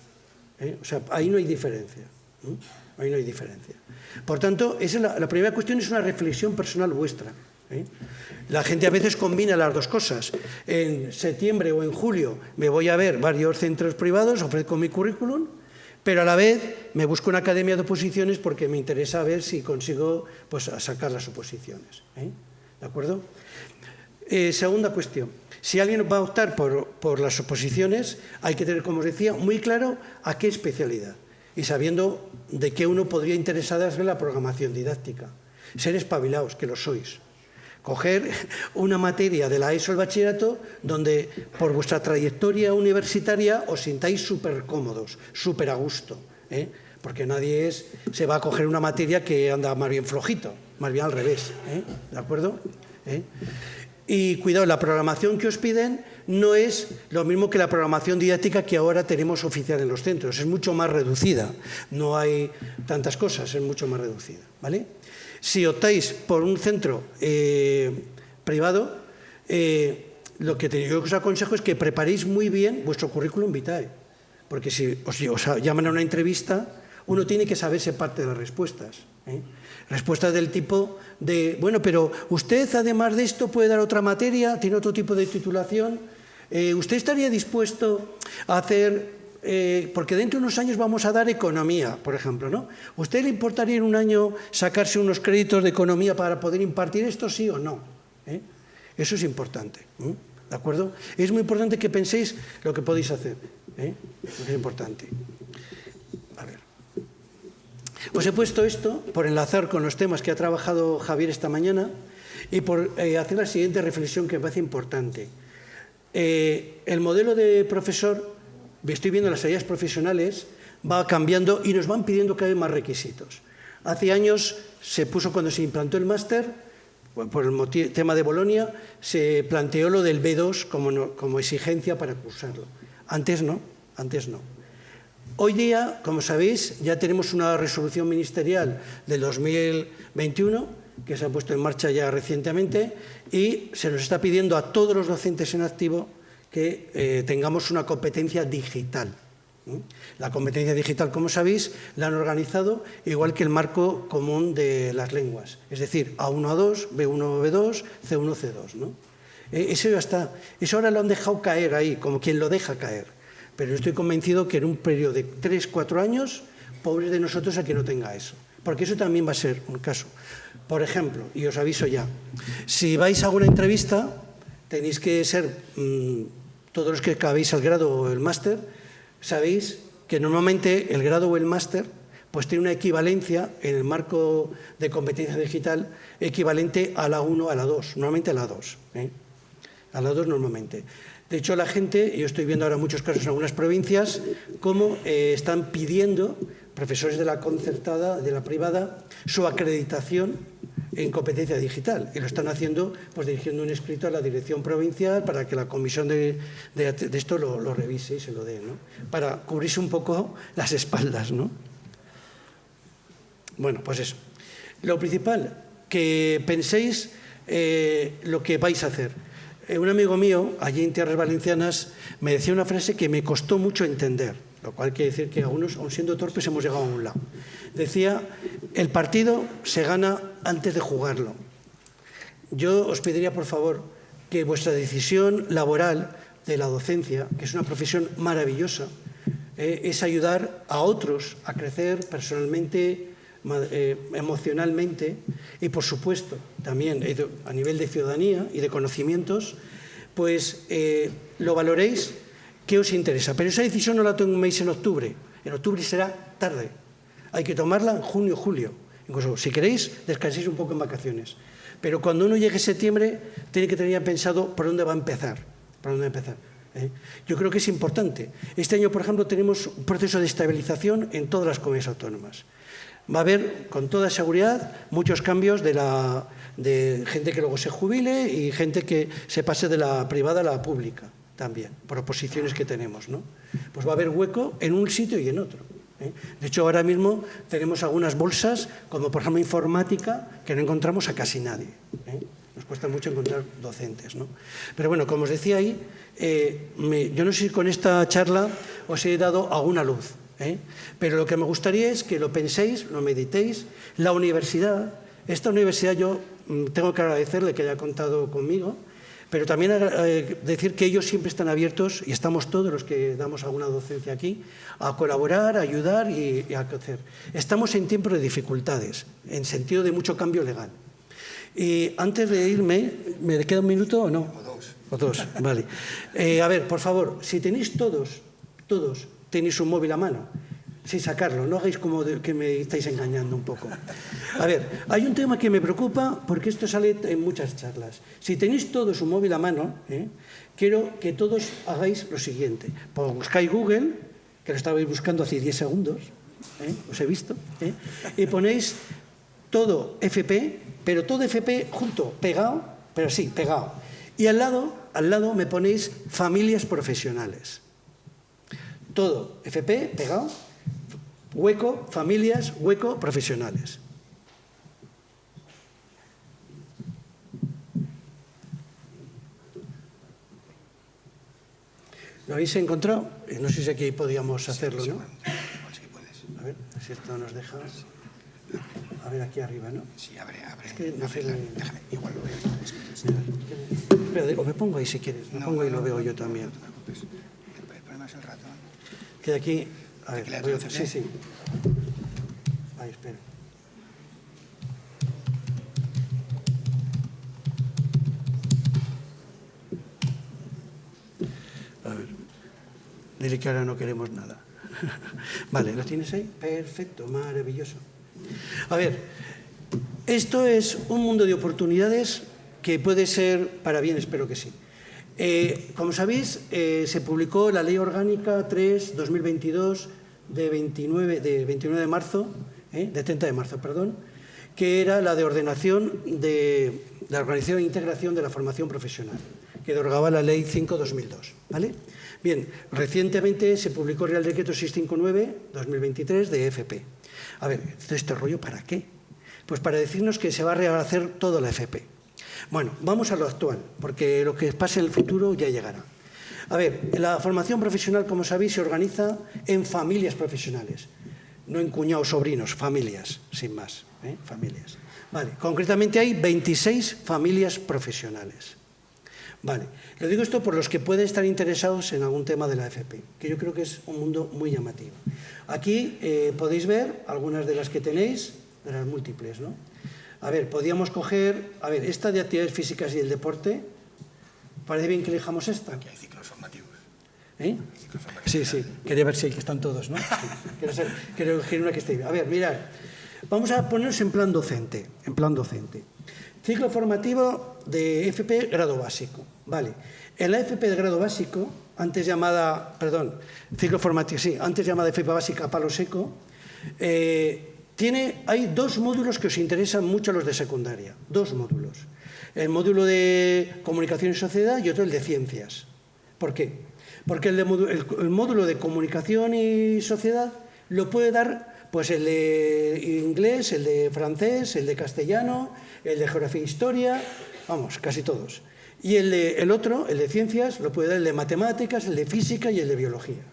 O sea, ahí no hay diferencia. Ahí no hay diferencia. Por tanto, la primera cuestión es una reflexión personal vuestra. La gente a veces combina las dos cosas. En septiembre o en julio me voy a ver varios centros privados, ofrezco mi currículum, pero a la vez me busco una academia de oposiciones porque me interesa ver si consigo pues, sacar las oposiciones. ¿De acuerdo? Segunda cuestión. Si alguien va a optar por las oposiciones, hay que tener, como os decía, muy claro a qué especialidad y sabiendo de qué uno podría interesarse la programación didáctica. Ser espabilados, que lo sois. Coger una materia de la ESO, el bachillerato, donde por vuestra trayectoria universitaria os sintáis súper cómodos, súper a gusto, porque nadie se va a coger una materia que anda más bien flojito, más bien al revés, ¿de acuerdo? Y cuidado, la programación que os piden no es lo mismo que la programación didáctica que ahora tenemos oficial en los centros. Es mucho más reducida. No hay tantas cosas, es mucho más reducida, ¿vale? Si optáis por un centro privado, lo que yo os aconsejo es que preparéis muy bien vuestro currículum vitae. Porque si os llaman a una entrevista, uno tiene que saberse parte de las respuestas. Respuestas del tipo de, bueno, pero usted además de esto puede dar otra materia, tiene otro tipo de titulación. ¿Usted estaría dispuesto a hacer, porque dentro de unos años vamos a dar economía, por ejemplo, ¿no? ¿Usted le importaría en un año sacarse unos créditos de economía para poder impartir esto, sí o no? Eso es importante, ¿de acuerdo? Es muy importante que penséis lo que podéis hacer, es importante. A ver. Os he puesto esto por enlazar con los temas que ha trabajado Javier esta mañana y por hacer la siguiente reflexión que me parece importante. El modelo de profesor, estoy viendo las salidas profesionales, va cambiando y nos van pidiendo cada vez más requisitos. Hace años se puso, cuando se implantó el máster, por el tema de Bolonia, se planteó lo del B2 como exigencia para cursarlo. Antes no, antes no. Hoy día, como sabéis, ya tenemos una resolución ministerial del 2021 que se ha puesto en marcha ya recientemente y se nos está pidiendo a todos los docentes en activo que tengamos una competencia digital. La competencia digital, como sabéis, la han organizado igual que el marco común de las lenguas, es decir, A1, A2, B1, B2, C1, C2, ¿no? Eso ya está, eso ahora lo han dejado caer ahí, como quien lo deja caer. Pero estoy convencido que en un periodo de 3 o 4 años, pobres de nosotros a que no tenga eso. Porque eso también va a ser un caso. Por ejemplo, y os aviso ya, si vais a una entrevista, tenéis que ser, todos los que acabéis el grado o el máster, sabéis que normalmente el grado o el máster pues tiene una equivalencia en el marco de competencia digital equivalente a la 1 a la 2, normalmente a la 2. A la 2 normalmente. De hecho, la gente, yo estoy viendo ahora muchos casos en algunas provincias, cómo están pidiendo, profesores de la concertada, de la privada, su acreditación en competencia digital. Y lo están haciendo pues dirigiendo un escrito a la dirección provincial para que la comisión de esto lo revise y se lo dé, ¿no? Para cubrirse un poco las espaldas, ¿no? Bueno, pues eso. Lo principal, que penséis lo que vais a hacer. Un amigo mío, allí en Tierras Valencianas, me decía una frase que me costó mucho entender, lo cual quiere decir que algunos, aun siendo torpes, hemos llegado a un lado. Decía, el partido se gana antes de jugarlo. Yo os pediría, por favor, que vuestra decisión laboral de la docencia, que es una profesión maravillosa, es ayudar a otros a crecer personalmente, emocionalmente y, por supuesto, también a nivel de ciudadanía y de conocimientos, pues lo valoréis, qué os interesa. Pero esa decisión no la toméis en octubre. En octubre será tarde. Hay que tomarla en junio, julio. Incluso, si queréis, descanséis un poco en vacaciones. Pero cuando uno llegue a septiembre, tiene que tener pensado por dónde va a empezar. Por dónde empezar. Yo creo que es importante. Este año, por ejemplo, tenemos un proceso de estabilización en todas las comunidades autónomas. Va a haber, con toda seguridad, muchos cambios de gente que luego se jubile y gente que se pase de la privada a la pública también, por oposiciones que tenemos, ¿no? Pues va a haber hueco en un sitio y en otro. De hecho, ahora mismo tenemos algunas bolsas, como por ejemplo informática, que no encontramos a casi nadie. Nos cuesta mucho encontrar docentes, ¿no? Pero bueno, como os decía ahí, yo no sé si con esta charla os he dado alguna luz. Pero lo que me gustaría es que lo penséis, lo meditéis. La universidad, esta universidad yo tengo que agradecerle que haya contado conmigo, pero también decir que ellos siempre están abiertos, y estamos todos los que damos alguna docencia aquí, a colaborar, a ayudar y a crecer. Estamos en tiempos de dificultades, en sentido de mucho cambio legal. Y antes de irme, ¿me queda un minuto o no? O dos, vale. A ver, por favor, si tenéis todos tenéis un móvil a mano, sin sacarlo, no hagáis como que me estáis engañando un poco. A ver, hay un tema que me preocupa porque esto sale en muchas charlas. Si tenéis todos un móvil a mano, quiero que todos hagáis lo siguiente. Buscáis Google, que lo estabais buscando hace 10 segundos, os he visto, y ponéis todo FP, pero todo FP junto, pegado, pero sí, pegado. Y al lado me ponéis familias profesionales. Todo, FP, pegado, hueco, familias, hueco, profesionales. ¿Lo habéis encontrado? No sé si aquí podíamos hacerlo, ¿no? A ver, si esto nos deja... A ver, aquí arriba, ¿no? Sí, abre. Es que no sé... Déjame, igual lo veo. Espera, o me pongo ahí si quieres. Me pongo ahí y lo veo yo también. No te preocupes. El problema es el ratón. Que aquí... A ver, ¿Teclea voy a- tú, sí, sí. Ahí, espera. A ver. Dile que ahora no queremos nada. Vale, ¿lo tienes ahí? Perfecto, maravilloso. A ver, esto es un mundo de oportunidades que puede ser para bien, espero que sí. Como sabéis, se publicó la Ley Orgánica 3/2022 de 29 de marzo, de 30 de marzo, perdón, que era la de ordenación de la organización e integración de la formación profesional, que derogaba la Ley 5/2002, ¿vale? Bien, recientemente se publicó el Real Decreto 659/2023 de FP. A ver, ¿este rollo para qué? Pues para decirnos que se va a rehacer toda la FP. Bueno, vamos a lo actual, porque lo que pase en el futuro ya llegará. A ver, la formación profesional, como sabéis, se organiza en familias profesionales, no en cuñados, sobrinos, familias, sin más, familias. Vale, concretamente hay 26 familias profesionales. Vale, lo digo esto por los que pueden estar interesados en algún tema de la FP, que yo creo que es un mundo muy llamativo. Aquí podéis ver algunas de las que tenéis, de las múltiples, ¿no? A ver, podríamos coger, a ver, esta de actividades físicas y el deporte, parece bien que elijamos esta. Aquí hay ciclos formativos. Sí, sí, quería ver si están todos, ¿no? Sí. Quiero elegir una que esté bien. A ver, mirad, vamos a ponernos en plan docente, Ciclo formativo de FP grado básico, vale. En la FP de grado básico, antes llamada, perdón, ciclo formativo, sí, antes llamada FP básica palo seco, hay dos módulos que os interesan mucho a los de secundaria, dos módulos. El módulo de comunicación y sociedad y otro el de ciencias. ¿Por qué? Porque el módulo de comunicación y sociedad lo puede dar pues el de inglés, el de francés, el de castellano, el de geografía e historia, vamos, casi todos. Y el otro, el de ciencias, lo puede dar el de matemáticas, el de física y el de biología.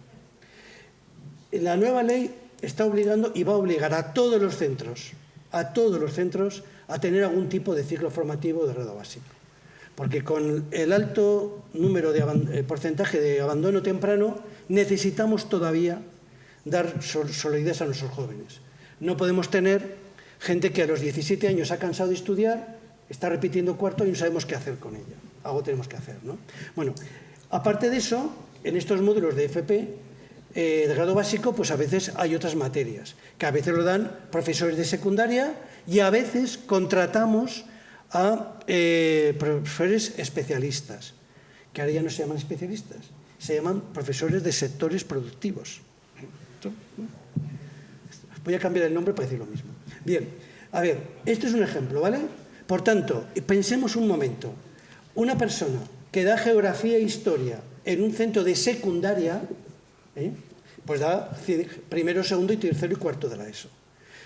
La nueva ley está obligando y va a obligar a todos los centros a tener algún tipo de ciclo formativo de grado básico. Porque con el alto porcentaje de abandono temprano necesitamos todavía dar solidez a nuestros jóvenes. No podemos tener gente que a los 17 años ha cansado de estudiar, está repitiendo cuarto y no sabemos qué hacer con ella. Algo tenemos que hacer, ¿no? Bueno, aparte de eso, en estos módulos de FP de grado básico, pues a veces hay otras materias, que a veces lo dan profesores de secundaria y a veces contratamos a profesores especialistas, que ahora ya no se llaman especialistas, se llaman profesores de sectores productivos. Voy a cambiar el nombre para decir lo mismo. Bien, a ver, esto es un ejemplo, ¿vale? Por tanto, pensemos un momento. Una persona que da geografía e historia en un centro de secundaria, pues da primero, segundo y tercero y cuarto de la ESO.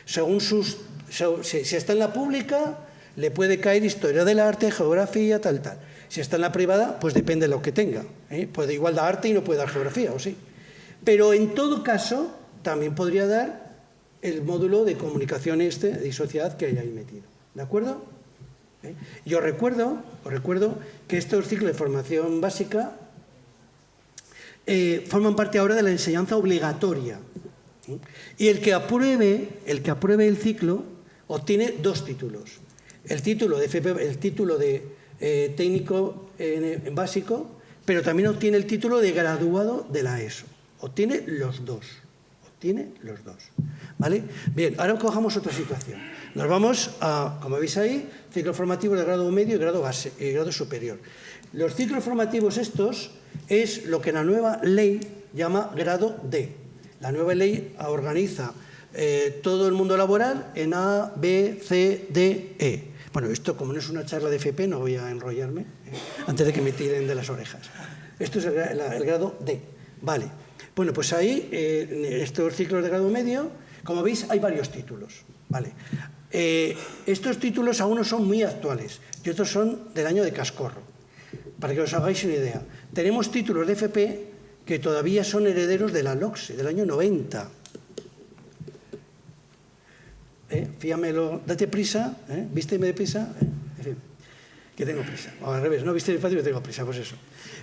Si está en la pública, le puede caer historia del arte, geografía, tal. Si está en la privada, pues depende de lo que tenga. Puede igual dar arte y no puede dar geografía, o sí. Pero en todo caso, también podría dar el módulo de comunicación y sociedad que hay ahí metido. ¿De acuerdo? Yo recuerdo que estos ciclos de formación básica forman parte ahora de la enseñanza obligatoria. Y el que apruebe el ciclo obtiene dos títulos. El título de técnico en básico, pero también obtiene el título de graduado de la ESO. Obtiene los dos. ¿Vale? Bien, ahora cojamos otra situación. Nos vamos a, como veis ahí, ciclo formativo de grado medio y grado superior. Los ciclos formativos estos es lo que la nueva ley llama grado D. La nueva ley organiza todo el mundo laboral en A, B, C, D, E. Bueno, esto como no es una charla de FP, no voy a enrollarme antes de que me tiren de las orejas. Esto es el grado D. Vale. Bueno, pues ahí, en estos ciclos de grado medio, como veis, hay varios títulos. Vale. Estos títulos algunos son muy actuales y otros son del año de cascorro, para que os hagáis una idea. Tenemos títulos de FP que todavía son herederos de la LOCSE, del año 90. Fíamelo, date prisa, vísteme de prisa, en fin, que tengo prisa. O al revés, no vísteme despacio que tengo prisa, pues eso.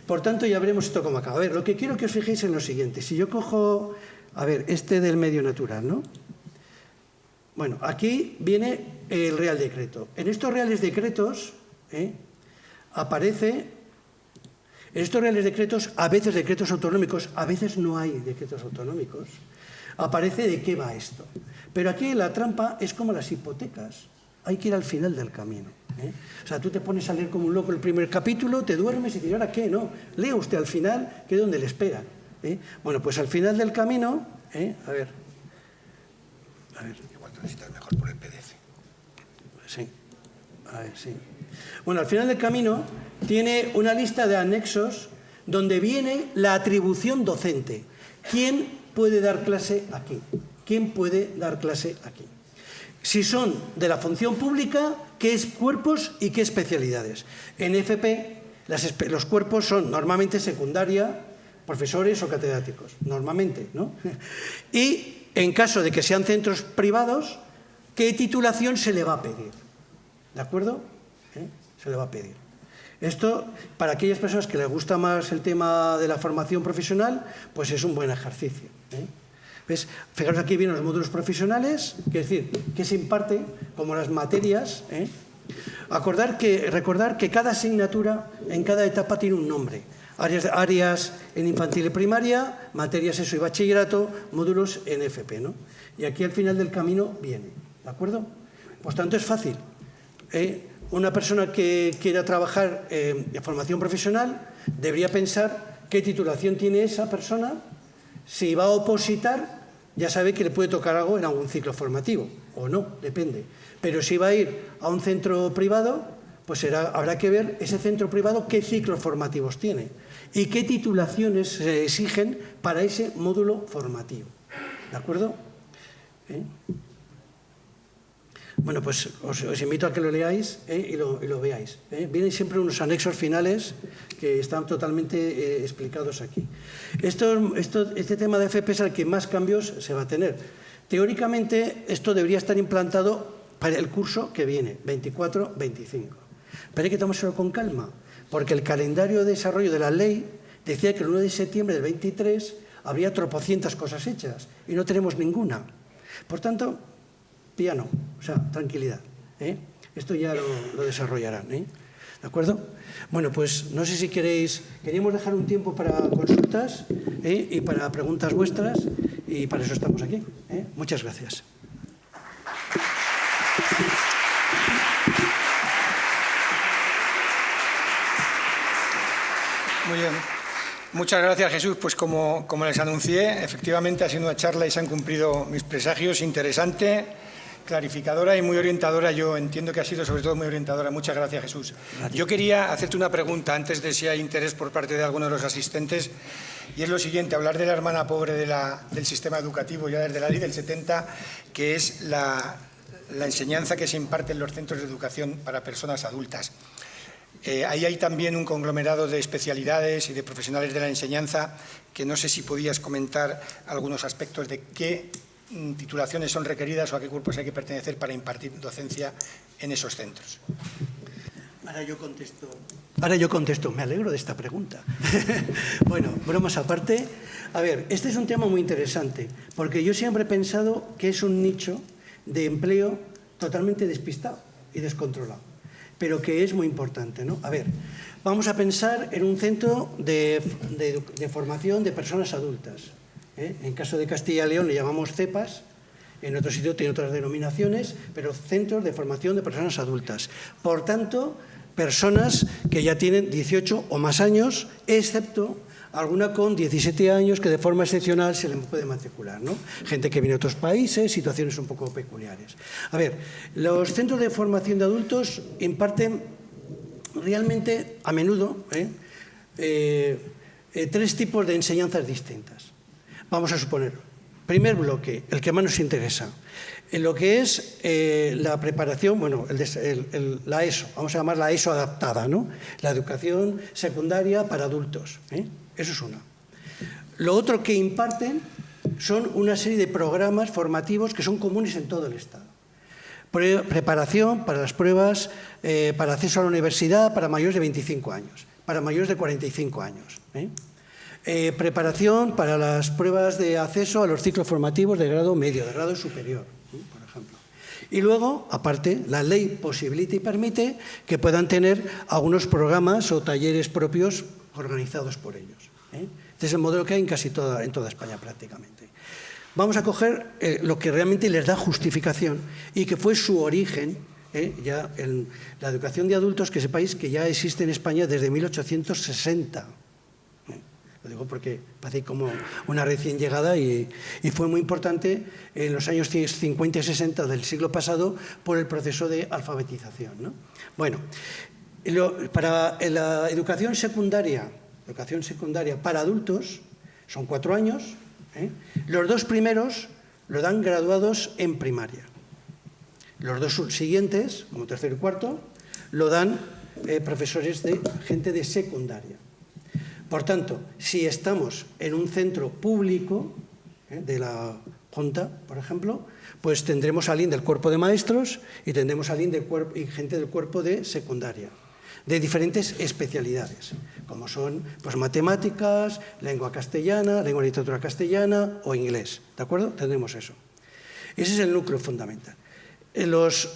Por tanto, ya veremos esto cómo acaba. A ver, lo que quiero que os fijéis en lo siguiente. Si yo cojo, a ver, este del medio natural, ¿no? Bueno, aquí viene el Real Decreto. En estos Reales Decretos aparece, en estos Reales Decretos, a veces decretos autonómicos, a veces no hay decretos autonómicos, aparece de qué va esto. Pero aquí la trampa es como las hipotecas, hay que ir al final del camino. O sea, tú te pones a leer como un loco el primer capítulo, te duermes y dices, ¿ahora qué? No, lea usted al final, que es donde le espera. Bueno, pues al final del camino, a ver. Igual te necesitas mejor por el PDF. Sí, a ver, sí. Bueno, al final del camino tiene una lista de anexos donde viene la atribución docente. ¿Quién puede dar clase aquí? ¿Quién puede dar clase aquí? Si son de la función pública, ¿qué cuerpos y qué especialidades? En FP, los cuerpos son normalmente secundaria, profesores o catedráticos, normalmente, ¿no? Y en caso de que sean centros privados, ¿qué titulación se le va a pedir? ¿De acuerdo? Se le va a pedir. Esto, para aquellas personas que les gusta más el tema de la formación profesional, pues es un buen ejercicio. ¿Ves? Fijaros, aquí vienen los módulos profesionales, es decir, que se imparte como las materias. Recordar que cada asignatura en cada etapa tiene un nombre. Áreas en infantil y primaria, materias ESO y bachillerato, módulos en FP, ¿no? Y aquí al final del camino viene, ¿de acuerdo? Por tanto, es fácil. Una persona que quiera trabajar en formación profesional debería pensar qué titulación tiene esa persona. Si va a opositar, ya sabe que le puede tocar algo en algún ciclo formativo, o no, depende. Pero si va a ir a un centro privado, pues habrá que ver ese centro privado qué ciclos formativos tiene y qué titulaciones se exigen para ese módulo formativo. ¿De acuerdo? Bueno, pues os invito a que lo leáis y lo veáis. Vienen siempre unos anexos finales que están totalmente explicados aquí. Este tema de FP es el que más cambios se va a tener. Teóricamente, esto debería estar implantado para el curso que viene, 24-25. Pero hay que tomárselo con calma, porque el calendario de desarrollo de la ley decía que el 1 de septiembre del 23 habría tropocientas cosas hechas y no tenemos ninguna. Por tanto, piano, o sea, tranquilidad. Esto ya lo desarrollarán. ¿De acuerdo? Bueno, pues no sé si queríamos dejar un tiempo para consultas y para preguntas vuestras, y para eso estamos aquí. Muchas gracias. Muy bien. Muchas gracias, Jesús. Pues como les anuncié, efectivamente ha sido una charla y se han cumplido mis presagios. Interesante, clarificadora y muy orientadora. Yo entiendo que ha sido sobre todo muy orientadora. Muchas gracias, Jesús. Gracias. Yo quería hacerte una pregunta antes de si hay interés por parte de alguno de los asistentes, y es lo siguiente: hablar de la hermana pobre del sistema educativo ya desde la ley del 70, que es la enseñanza que se imparte en los centros de educación para personas adultas. Ahí hay también un conglomerado de especialidades y de profesionales de la enseñanza, que no sé si podías comentar algunos aspectos de qué titulaciones son requeridas o a qué cuerpos hay que pertenecer para impartir docencia en esos centros. Ahora yo contesto, me alegro de esta pregunta. Bueno, bromas aparte. A ver, este es un tema muy interesante, porque yo siempre he pensado que es un nicho de empleo totalmente despistado y descontrolado, pero que es muy importante, ¿no? A ver, vamos a pensar en un centro de formación de personas adultas. En caso de Castilla y León le llamamos CEPAS, en otro sitio tiene otras denominaciones, pero centros de formación de personas adultas. Por tanto, personas que ya tienen 18 o más años, excepto alguna con 17 años que de forma excepcional se le puede matricular, ¿no? Gente que viene de otros países, situaciones un poco peculiares. A ver, los centros de formación de adultos imparten realmente, a menudo, tres tipos de enseñanzas distintas. Vamos a suponer, primer bloque, el que más nos interesa, en lo que es la preparación, bueno, la ESO, vamos a llamar la ESO adaptada, ¿no? La educación secundaria para adultos, eso es una. Lo otro que imparten son una serie de programas formativos que son comunes en todo el Estado. Preparación para las pruebas para acceso a la universidad para mayores de 25 años, para mayores de 45 años. Preparación para las pruebas de acceso a los ciclos formativos de grado medio, de grado superior, por ejemplo. Y luego, aparte, la ley posibilita y permite que puedan tener algunos programas o talleres propios organizados por ellos. Este es el modelo que hay en casi toda España prácticamente. Vamos a coger lo que realmente les da justificación y que fue su origen ya en la educación de adultos, que sepáis que ya existe en España desde 1860. Lo digo porque parece como una recién llegada y fue muy importante en los años 50 y 60 del siglo pasado por el proceso de alfabetización, ¿no? Bueno, para la educación secundaria para adultos son 4 años. Los 2 primeros lo dan graduados en primaria. Los 2 siguientes, como tercero y cuarto, lo dan profesores de gente de secundaria. Por tanto, si estamos en un centro público de la Junta, por ejemplo, pues tendremos a alguien del cuerpo de maestros y tendremos a alguien y gente del cuerpo de secundaria, de diferentes especialidades, como son pues, matemáticas, lengua castellana, lengua y literatura castellana o inglés. ¿De acuerdo? Tendremos eso. Ese es el núcleo fundamental. Los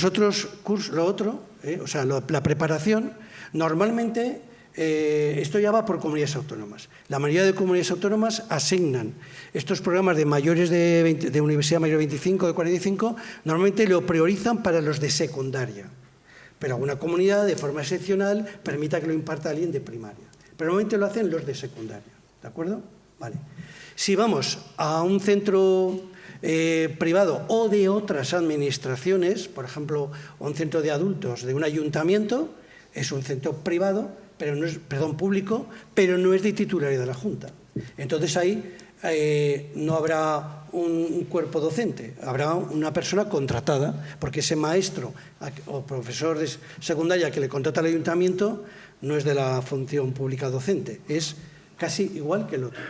otros cursos, o sea, la preparación, normalmente esto ya va por comunidades autónomas. La mayoría de comunidades autónomas asignan estos programas de mayores de universidad mayor de 25, de 45, normalmente lo priorizan para los de secundaria. Pero alguna comunidad, de forma excepcional, permita que lo imparta alguien de primaria. Pero normalmente lo hacen los de secundaria. ¿De acuerdo? Vale. Si vamos a un centro privado o de otras administraciones, por ejemplo, un centro de adultos de un ayuntamiento, es un centro privado, pero no es, público, pero no es de titularidad de la Junta. Entonces ahí no habrá un cuerpo docente, habrá una persona contratada, porque ese maestro o profesor de secundaria que le contrata al ayuntamiento no es de la función pública docente, es casi igual que el otro,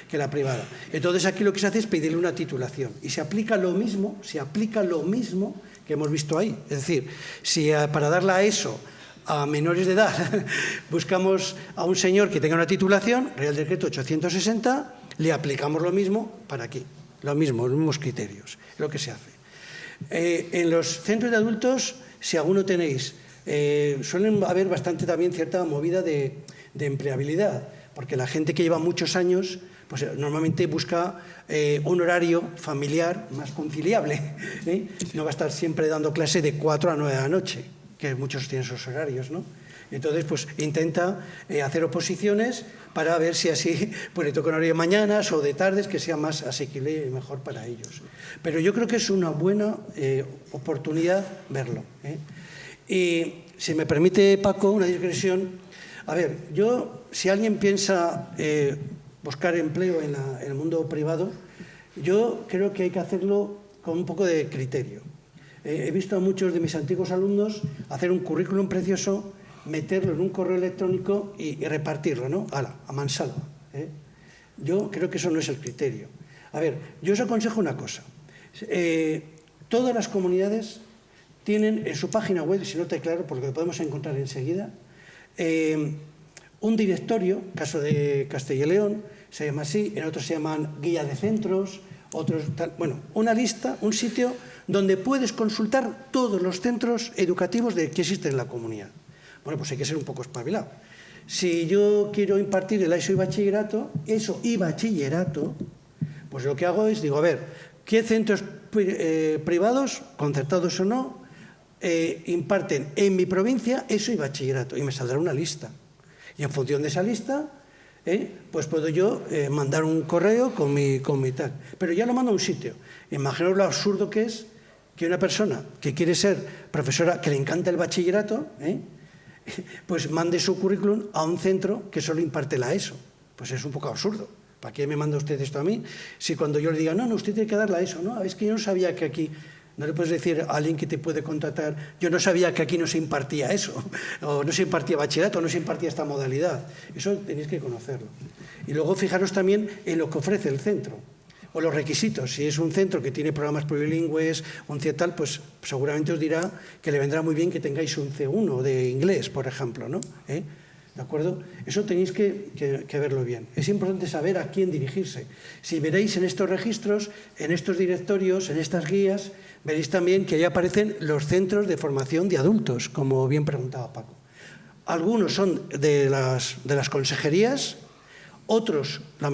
que la privada. Entonces aquí lo que se hace es pedirle una titulación y se aplica lo mismo que hemos visto ahí. Es decir, si para dar la ESO a menores de edad buscamos a un señor que tenga una titulación, Real Decreto 860, le aplicamos lo mismo para aquí, los mismos criterios, es lo que se hace. En los centros de adultos, si alguno tenéis, suelen haber bastante también cierta movida de empleabilidad, porque la gente que lleva muchos años, pues normalmente busca un horario familiar más conciliable, no va a estar siempre dando clase de 4 a 9 de la noche, que muchos tienen esos horarios, ¿no? Entonces, pues intenta hacer oposiciones para ver si así pues, le toca un horario de mañanas o de tardes que sea más asequible y mejor para ellos. Pero yo creo que es una buena oportunidad verlo. Y si me permite, Paco, una digresión. A ver, si alguien piensa buscar empleo en el mundo privado, yo creo que hay que hacerlo con un poco de criterio. He visto a muchos de mis antiguos alumnos hacer un currículum precioso, meterlo en un correo electrónico y repartirlo, ¿no? A mansalva. Yo creo que eso no es el criterio. A ver, yo os aconsejo una cosa. Todas las comunidades tienen en su página web, si no te aclaro, porque lo podemos encontrar enseguida, un directorio, caso de Castilla y León, se llama así, en otros se llaman guía de centros, otros tal, bueno, una lista, un sitio donde puedes consultar todos los centros educativos que existen en la comunidad. Bueno, pues hay que ser un poco espabilado. Si yo quiero impartir el ESO y bachillerato, pues lo que hago es, digo, a ver, ¿qué centros privados, concertados o no, imparten en mi provincia ESO y bachillerato? Y me saldrá una lista. Y en función de esa lista, pues puedo yo mandar un correo con mi tal. Pero ya lo mando a un sitio. Imaginaos lo absurdo que es que una persona que quiere ser profesora, que le encanta el bachillerato, pues mande su currículum a un centro que solo imparte la ESO. Pues es un poco absurdo. ¿Para qué me manda usted esto a mí? Si cuando yo le diga, no, usted tiene que dar la ESO, no, es que yo no sabía que aquí... No le puedes decir a alguien que te puede contratar, yo no sabía que aquí no se impartía eso, o no se impartía bachillerato, o no se impartía esta modalidad. Eso tenéis que conocerlo. Y luego fijaros también en lo que ofrece el centro, o los requisitos. Si es un centro que tiene programas plurilingües, un tal, pues seguramente os dirá que le vendrá muy bien que tengáis un C1 de inglés, por ejemplo, ¿no? ¿De acuerdo? Eso tenéis que verlo bien. Es importante saber a quién dirigirse. Si veréis en estos registros, en estos directorios, en estas guías, veréis también que ahí aparecen los centros de formación de adultos, como bien preguntaba Paco. Algunos son de las consejerías, otros, la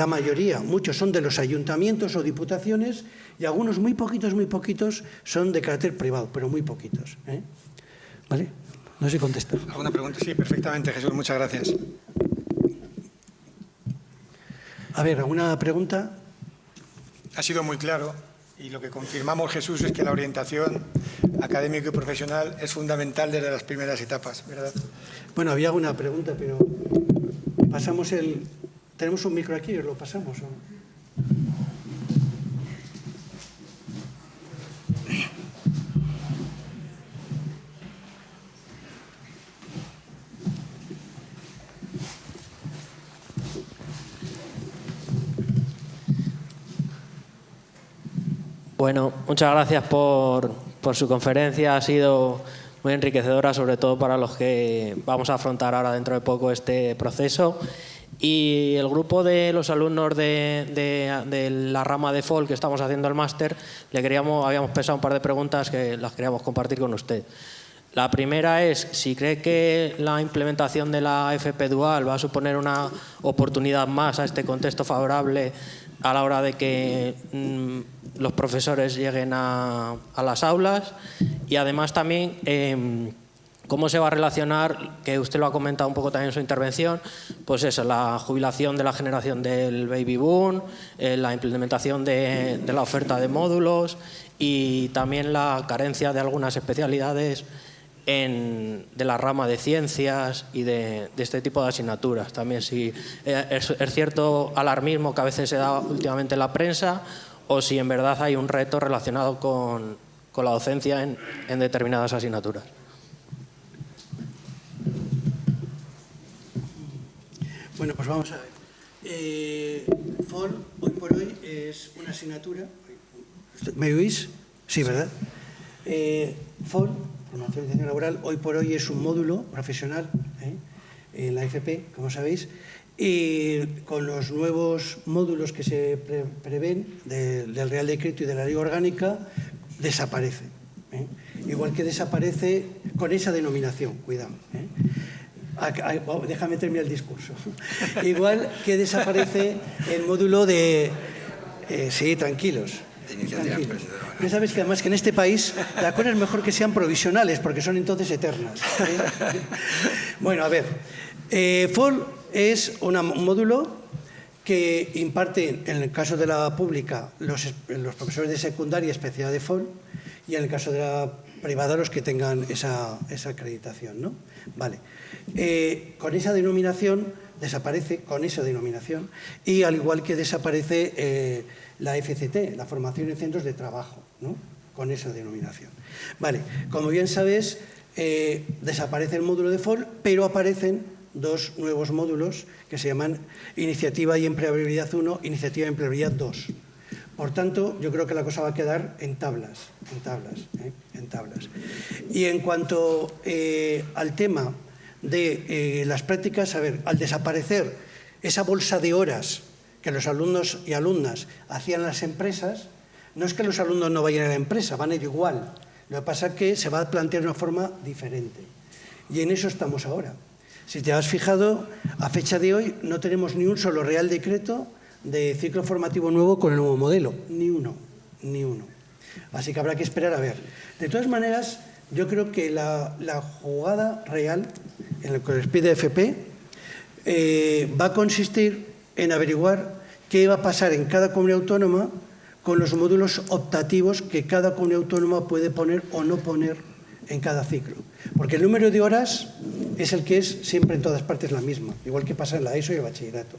mayoría, muchos son de los ayuntamientos o diputaciones, y algunos muy poquitos son de carácter privado, pero muy poquitos. ¿Vale? No sé si contesta. ¿Alguna pregunta? Sí, perfectamente, Jesús. Muchas gracias. A ver, ¿alguna pregunta? Ha sido muy claro y lo que confirmamos, Jesús, es que la orientación académico y profesional es fundamental desde las primeras etapas, ¿verdad? Bueno, había alguna pregunta, pero pasamos el... ¿Tenemos un micro aquí? ¿Os lo pasamos? ¿O? Bueno, muchas gracias por su conferencia. Ha sido muy enriquecedora, sobre todo para los que vamos a afrontar ahora dentro de poco este proceso. Y el grupo de los alumnos de la rama de FOL que estamos haciendo el máster, habíamos pensado un par de preguntas que las queríamos compartir con usted. La primera es si cree que la implementación de la FP Dual va a suponer una oportunidad más a este contexto favorable a la hora de que los profesores lleguen a las aulas, y además también cómo se va a relacionar, que usted lo ha comentado un poco también en su intervención, pues eso, la jubilación de la generación del baby boom, la implementación de la oferta de módulos y también la carencia de algunas especialidades de la rama de ciencias y de este tipo de asignaturas. También si es cierto alarmismo que a veces se da últimamente en la prensa, o si en verdad hay un reto relacionado con la docencia en determinadas asignaturas. Bueno, pues vamos a ver. FOL, hoy por hoy, es una asignatura... ¿Me oís? Sí, ¿verdad? FOL, Formación y Iniciación Laboral, hoy por hoy es un módulo profesional en la FP, como sabéis, y con los nuevos módulos que se prevén del Real Decreto y de la Ley Orgánica, desaparece. Igual que desaparece con esa denominación, cuidado. Déjame terminar el discurso. Igual que desaparece el módulo de... sí, tranquilos. Tranquilos. Ya sabes que además que en este país las cosas es mejor que sean provisionales, porque son entonces eternas. Bueno, a ver. FOL es un módulo que imparte, en el caso de la pública, los profesores de secundaria especialidad de FOL, y en el caso de la privada los que tengan esa acreditación, ¿no? Vale. Con esa denominación desaparece, con esa denominación, y al igual que desaparece la FCT, la formación en centros de trabajo, ¿no? Con esa denominación. Vale, como bien sabes, desaparece el módulo de FOL, pero aparecen dos nuevos módulos que se llaman Iniciativa y Empleabilidad 1, Iniciativa y Empleabilidad 2. Por tanto, yo creo que la cosa va a quedar en tablas. Y en cuanto al tema de las prácticas, a ver, al desaparecer esa bolsa de horas que los alumnos y alumnas hacían en las empresas, no es que los alumnos no vayan a la empresa, van a ir igual. Lo que pasa es que se va a plantear de una forma diferente. Y en eso estamos ahora. Si te has fijado, a fecha de hoy no tenemos ni un solo Real Decreto de ciclo formativo nuevo con el nuevo modelo. Ni uno. Así que habrá que esperar a ver. De todas maneras, yo creo que la jugada real en lo que les pide FP va a consistir en averiguar qué va a pasar en cada comunidad autónoma con los módulos optativos que cada comunidad autónoma puede poner o no poner en cada ciclo. Porque el número de horas es el que es siempre en todas partes la misma, igual que pasa en la ESO y el bachillerato.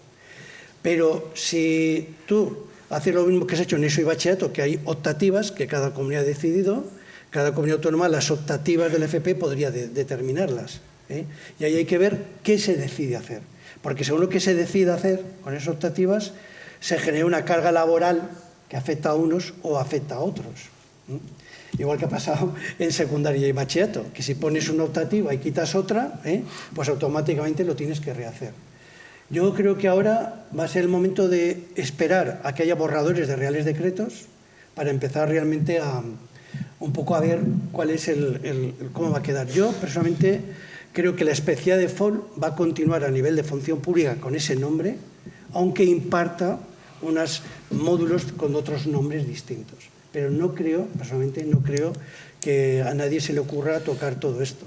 Pero si tú haces lo mismo que has hecho en ESO y bachillerato, que hay optativas que cada comunidad ha decidido, cada comunidad autónoma las optativas del FP podría determinarlas. Y ahí hay que ver qué se decide hacer. Porque según lo que se decida hacer con esas optativas, se genera una carga laboral que afecta a unos o afecta a otros. Igual que ha pasado en secundaria y bachillerato, que si pones una optativa y quitas otra, pues automáticamente lo tienes que rehacer. Yo creo que ahora va a ser el momento de esperar a que haya borradores de reales decretos para empezar realmente a un poco a ver cuál es cómo va a quedar. Yo personalmente creo que la especialidad de FOL va a continuar a nivel de función pública con ese nombre, aunque imparta unos módulos con otros nombres distintos. Pero no creo, personalmente no creo que a nadie se le ocurra tocar todo esto.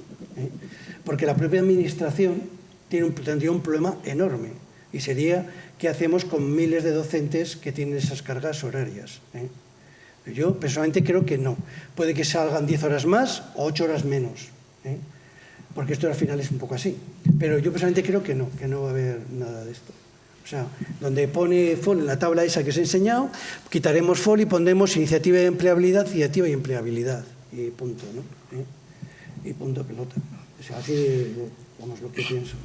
Porque la propia administración tendría un problema enorme y sería qué hacemos con miles de docentes que tienen esas cargas horarias. Yo personalmente creo que no. Puede que salgan 10 horas más o 8 horas menos. Porque esto al final es un poco así. Pero yo personalmente creo que no va a haber nada de esto. O sea, donde pone FOL en la tabla esa que os he enseñado, quitaremos FOL y pondremos iniciativa de empleabilidad, iniciativa y empleabilidad. Y punto, ¿no? Y punto pelota. O sea, así, vamos, lo que pienso.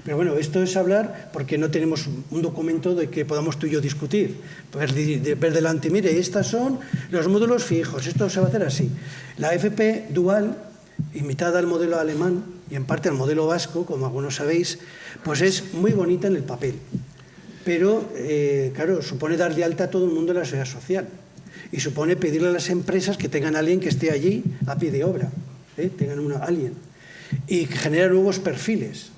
Pero bueno, esto es hablar porque no tenemos un documento de que podamos tú y yo discutir. Ver delante, mire, estos son los módulos fijos, esto se va a hacer así. La FP dual, imitada al modelo alemán y en parte al modelo vasco, como algunos sabéis, pues es muy bonita en el papel. Pero, claro, supone dar de alta a todo el mundo en la seguridad social. Y supone pedirle a las empresas que tengan a alguien que esté allí a pie de obra, tengan alguien. Y generar nuevos perfiles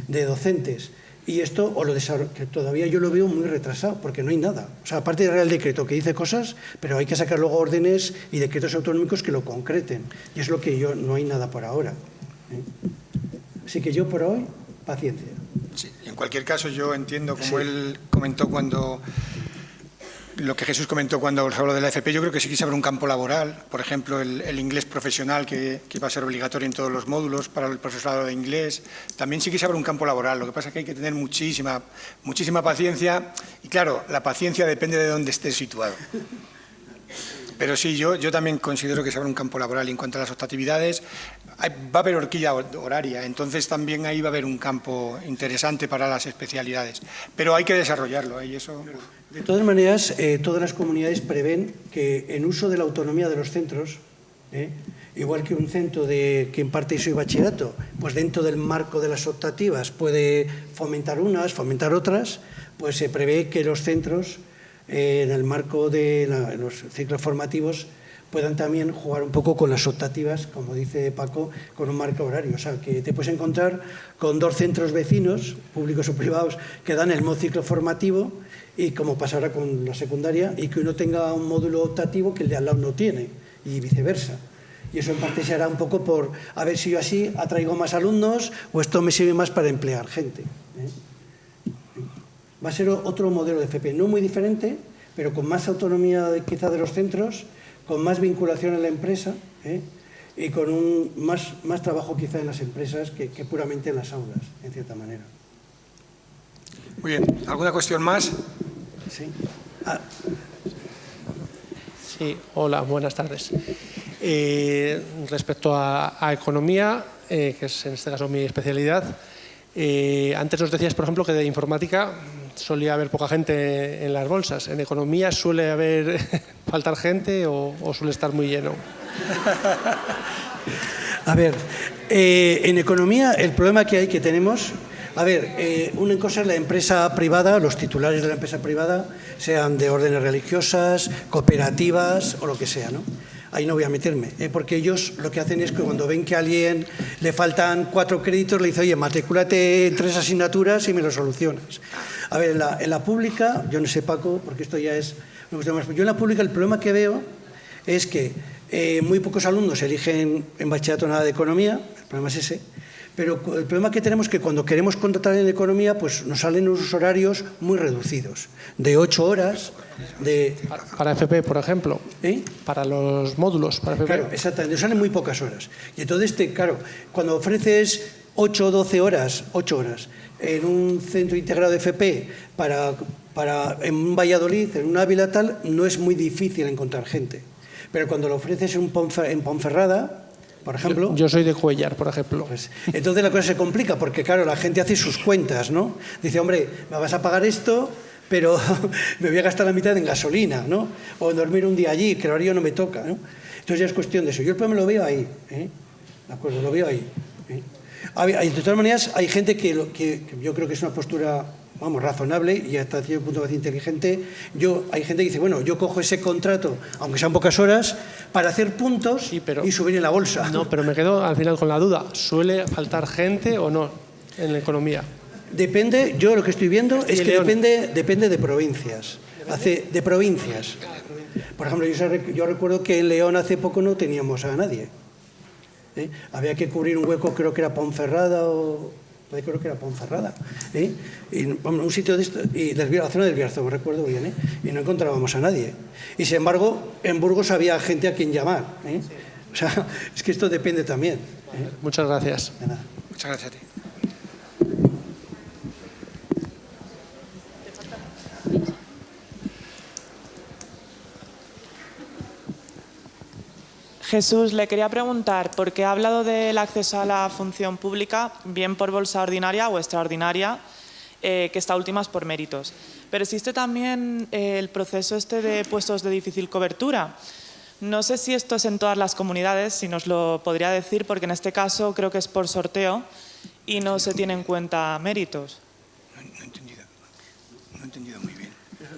de docentes. Y esto, que todavía yo lo veo muy retrasado, porque no hay nada. O sea, aparte del Real Decreto que dice cosas, pero hay que sacar luego órdenes y decretos autonómicos que lo concreten. Y es lo que no hay nada por ahora. Así que yo por hoy, paciencia. Sí, en cualquier caso yo entiendo, como él comentó lo que Jesús comentó cuando os habló de la FP, yo creo que sí que se abre un campo laboral, por ejemplo, el inglés profesional que va a ser obligatorio en todos los módulos para el profesorado de inglés, también sí que se abre un campo laboral, lo que pasa es que hay que tener muchísima paciencia y claro, la paciencia depende de dónde estés situado. Pero sí, yo también considero que se abre un campo laboral. Y en cuanto a las optatividades, va a haber horquilla horaria, entonces también ahí va a haber un campo interesante para las especialidades. Pero hay que desarrollarlo, y eso... De todas maneras, todas las comunidades prevén que en uso de la autonomía de los centros, igual que un centro que imparte ESO y bachillerato, pues dentro del marco de las optativas puede fomentar unas, fomentar otras, pues se prevé que los centros, en el marco de los ciclos formativos, puedan también jugar un poco con las optativas, como dice Paco, con un marco horario. O sea, que te puedes encontrar con 2 centros vecinos, públicos o privados, que dan el mismo ciclo formativo, y como pasará con la secundaria, y que uno tenga un módulo optativo que el de al lado no tiene, y viceversa. Y eso en parte se hará un poco por a ver si yo así atraigo más alumnos o esto me sirve más para emplear gente. Va a ser otro modelo de FP, no muy diferente, pero con más autonomía quizá de los centros, con más vinculación a la empresa y con más trabajo quizá en las empresas que puramente en las aulas, en cierta manera. Muy bien. ¿Alguna cuestión más? Sí. Sí, hola, buenas tardes. Respecto a economía, que es en este caso mi especialidad, antes nos decías, por ejemplo, que de informática solía haber poca gente en las bolsas. ¿En economía suele faltar gente o suele estar muy lleno? A ver, en economía el problema que tenemos... A ver, una cosa es la empresa privada, los titulares de la empresa privada, sean de órdenes religiosas, cooperativas o lo que sea, ¿no? Ahí no voy a meterme, porque ellos lo que hacen es que cuando ven que a alguien le faltan 4 créditos, le dicen, oye, matrículate en 3 asignaturas y me lo solucionas. A ver, en la pública, yo no sé, Paco, porque esto ya es... Yo en la pública el problema que veo es que Muy pocos alumnos eligen en bachillerato nada de economía, el problema es ese. Pero el problema que tenemos es que cuando queremos contratar en economía, pues nos salen unos horarios muy reducidos, de 8 horas, de... Para FP, por ejemplo, ¿Eh? para los módulos, para FP. Claro, exactamente, nos salen muy pocas horas. Y entonces, claro, cuando ofreces 8 o 12 horas, 8 horas, en un centro integrado de FP en un Valladolid, en un Ávila tal, no es muy difícil encontrar gente. Pero cuando lo ofreces en Ponferrada, por ejemplo... Yo soy de Cuellar, por ejemplo. Pues, entonces la cosa se complica porque, claro, la gente hace sus cuentas, ¿no? Dice, hombre, me vas a pagar esto, pero me voy a gastar la mitad en gasolina, ¿no? O en dormir un día allí, que el horario no me toca, ¿no? Entonces ya es cuestión de eso. Yo el problema lo veo ahí, ¿eh? ¿De acuerdo? Lo veo ahí. De todas maneras, hay gente que yo creo que es una postura, vamos, razonable y hasta cierto punto bastante inteligente. Hay gente que dice, bueno, yo cojo ese contrato, aunque sean pocas horas, para hacer puntos y subir en la bolsa. No, pero me quedo al final con la duda. ¿Suele faltar gente o no en la economía? Depende, yo lo que estoy viendo es que depende de provincias. De provincias. Por ejemplo, yo recuerdo que en León hace poco no teníamos a nadie. Había que cubrir un hueco, creo que era Ponferrada creo que era Ponferrada, y, un sitio de esto, y la zona del Bierzo, me recuerdo bien, y no encontrábamos a nadie. Y sin embargo, en Burgos había gente a quien llamar. O sea, es que esto depende también. Muchas gracias. De nada. Muchas gracias a ti. Jesús, le quería preguntar, porque ha hablado del acceso a la función pública, bien por bolsa ordinaria o extraordinaria, que esta última es por méritos. Pero existe también el proceso de puestos de difícil cobertura. No sé si esto es en todas las comunidades, si nos lo podría decir, porque en este caso creo que es por sorteo y no se tiene en cuenta méritos. No he entendido muy bien.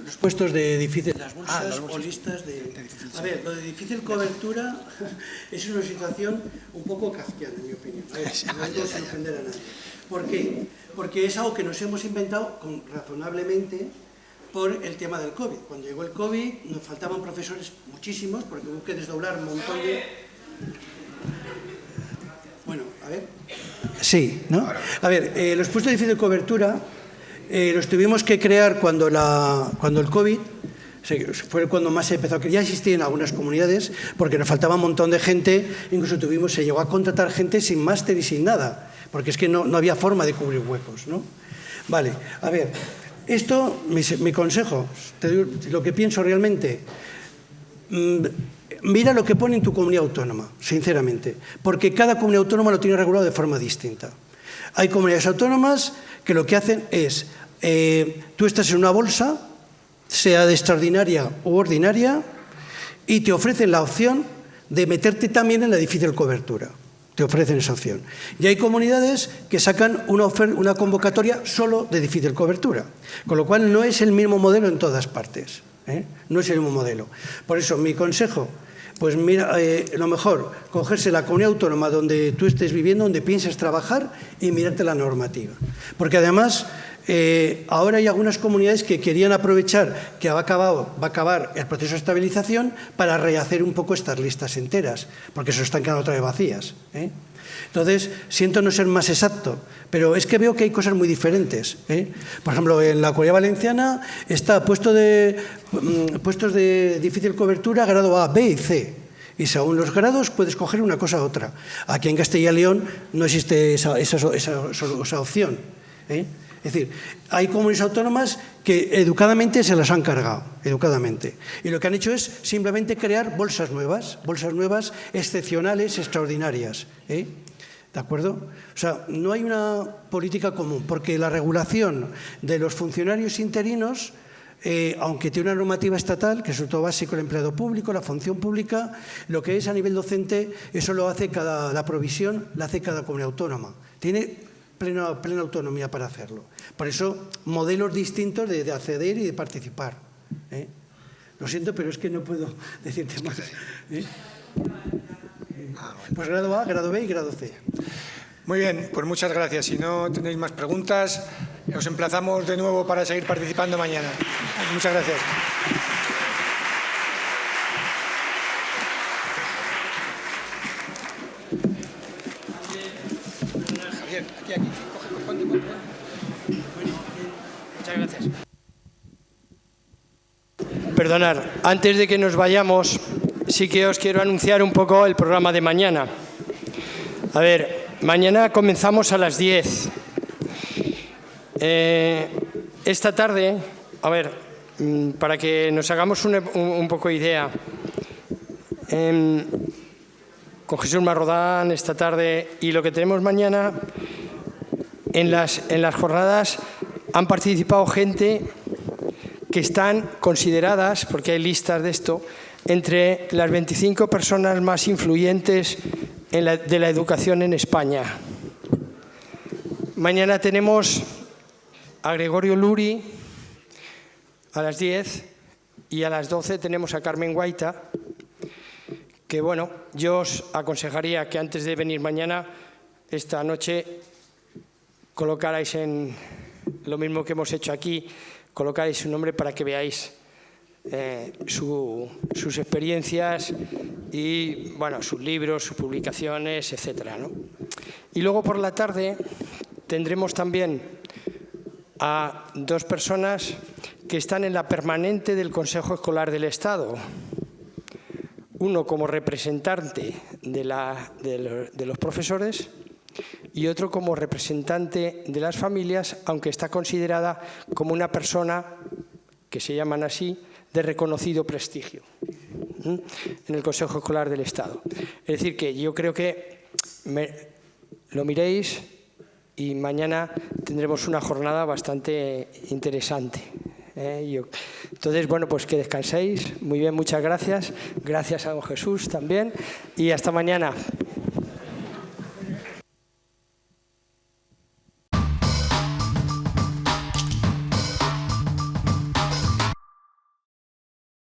Los puestos de difícil, las bolsas o listas de... A ver, lo de difícil cobertura es una situación un poco kafkiana, en mi opinión. A ver, no quiero ofender a nadie. ¿Por qué? Porque es algo que nos hemos inventado razonablemente por el tema del COVID. Cuando llegó el COVID nos faltaban profesores muchísimos porque hubo que desdoblar un montón de... Bueno, a ver... Sí, ¿no? A ver, los puestos de difícil cobertura los tuvimos que crear cuando el COVID, fue cuando más se empezó a crear. Ya existía en algunas comunidades porque nos faltaba un montón de gente, incluso se llegó a contratar gente sin máster y sin nada, porque es que no había forma de cubrir huecos, ¿no? Vale, a ver, esto, mi consejo, te digo lo que pienso realmente, mira lo que pone en tu comunidad autónoma, sinceramente, porque cada comunidad autónoma lo tiene regulado de forma distinta. Hay comunidades autónomas que lo que hacen es, tú estás en una bolsa, sea de extraordinaria u ordinaria, y te ofrecen la opción de meterte también en la difícil cobertura. Te ofrecen esa opción. Y hay comunidades que sacan una convocatoria solo de difícil cobertura, con lo cual no es el mismo modelo en todas partes. No es el mismo modelo. Por eso, mi consejo, pues mira, lo mejor, cogerse la comunidad autónoma donde tú estés viviendo, donde pienses trabajar y mirarte la normativa. Porque además, ahora hay algunas comunidades que querían aprovechar que va a acabar el proceso de estabilización para rehacer un poco estas listas enteras, porque se están quedando otra vez vacías. Entonces, siento no ser más exacto, pero es que veo que hay cosas muy diferentes. Por ejemplo, en la Comunidad Valenciana está puestos de difícil cobertura grado A, B y C. Y según los grados puedes coger una cosa u otra. Aquí en Castilla y León no existe esa opción. Es decir, hay comunidades autónomas que educadamente se las han cargado, educadamente. Y lo que han hecho es simplemente crear bolsas nuevas excepcionales, extraordinarias. ¿De acuerdo? O sea, no hay una política común, porque la regulación de los funcionarios interinos, aunque tiene una normativa estatal, que es sobre todo básico el empleado público, la función pública, lo que es a nivel docente, eso lo hace la provisión, la hace cada comunidad autónoma. Tiene plena autonomía para hacerlo. Por eso, modelos distintos de acceder y de participar. Lo siento, pero es que no puedo decirte más. Pues grado A, grado B y grado C. Muy bien, pues muchas gracias. Si no tenéis más preguntas, os emplazamos de nuevo para seguir participando mañana. Muchas gracias. Javier, aquí. Ponte. Muchas gracias. Perdonad, antes de que nos vayamos, sí que os quiero anunciar un poco el programa de mañana. A ver, mañana comenzamos a las 10. Esta tarde, a ver, para que nos hagamos un poco idea, con Jesús Marrodán esta tarde y lo que tenemos mañana, en las jornadas han participado gente que están consideradas, porque hay listas de esto, entre las 25 personas más influyentes de la educación en España. Mañana tenemos a Gregorio Luri a las 10 y a las 12 tenemos a Carmen Guaita, que bueno, yo os aconsejaría que antes de venir mañana, esta noche, colocarais en lo mismo que hemos hecho aquí, colocaréis su nombre para que veáis sus experiencias y bueno, sus libros, sus publicaciones, etcétera, ¿no? Y luego por la tarde tendremos también a dos personas que están en la permanente del Consejo Escolar del Estado. Uno como representante de los profesores y otro como representante de las familias, aunque está considerada como una persona, que se llaman así, de reconocido prestigio en el Consejo Escolar del Estado. Es decir, que yo creo que lo miréis y mañana tendremos una jornada bastante interesante. Entonces, bueno, pues que descanséis. Muy bien, muchas gracias. Gracias a don Jesús también. Y hasta mañana.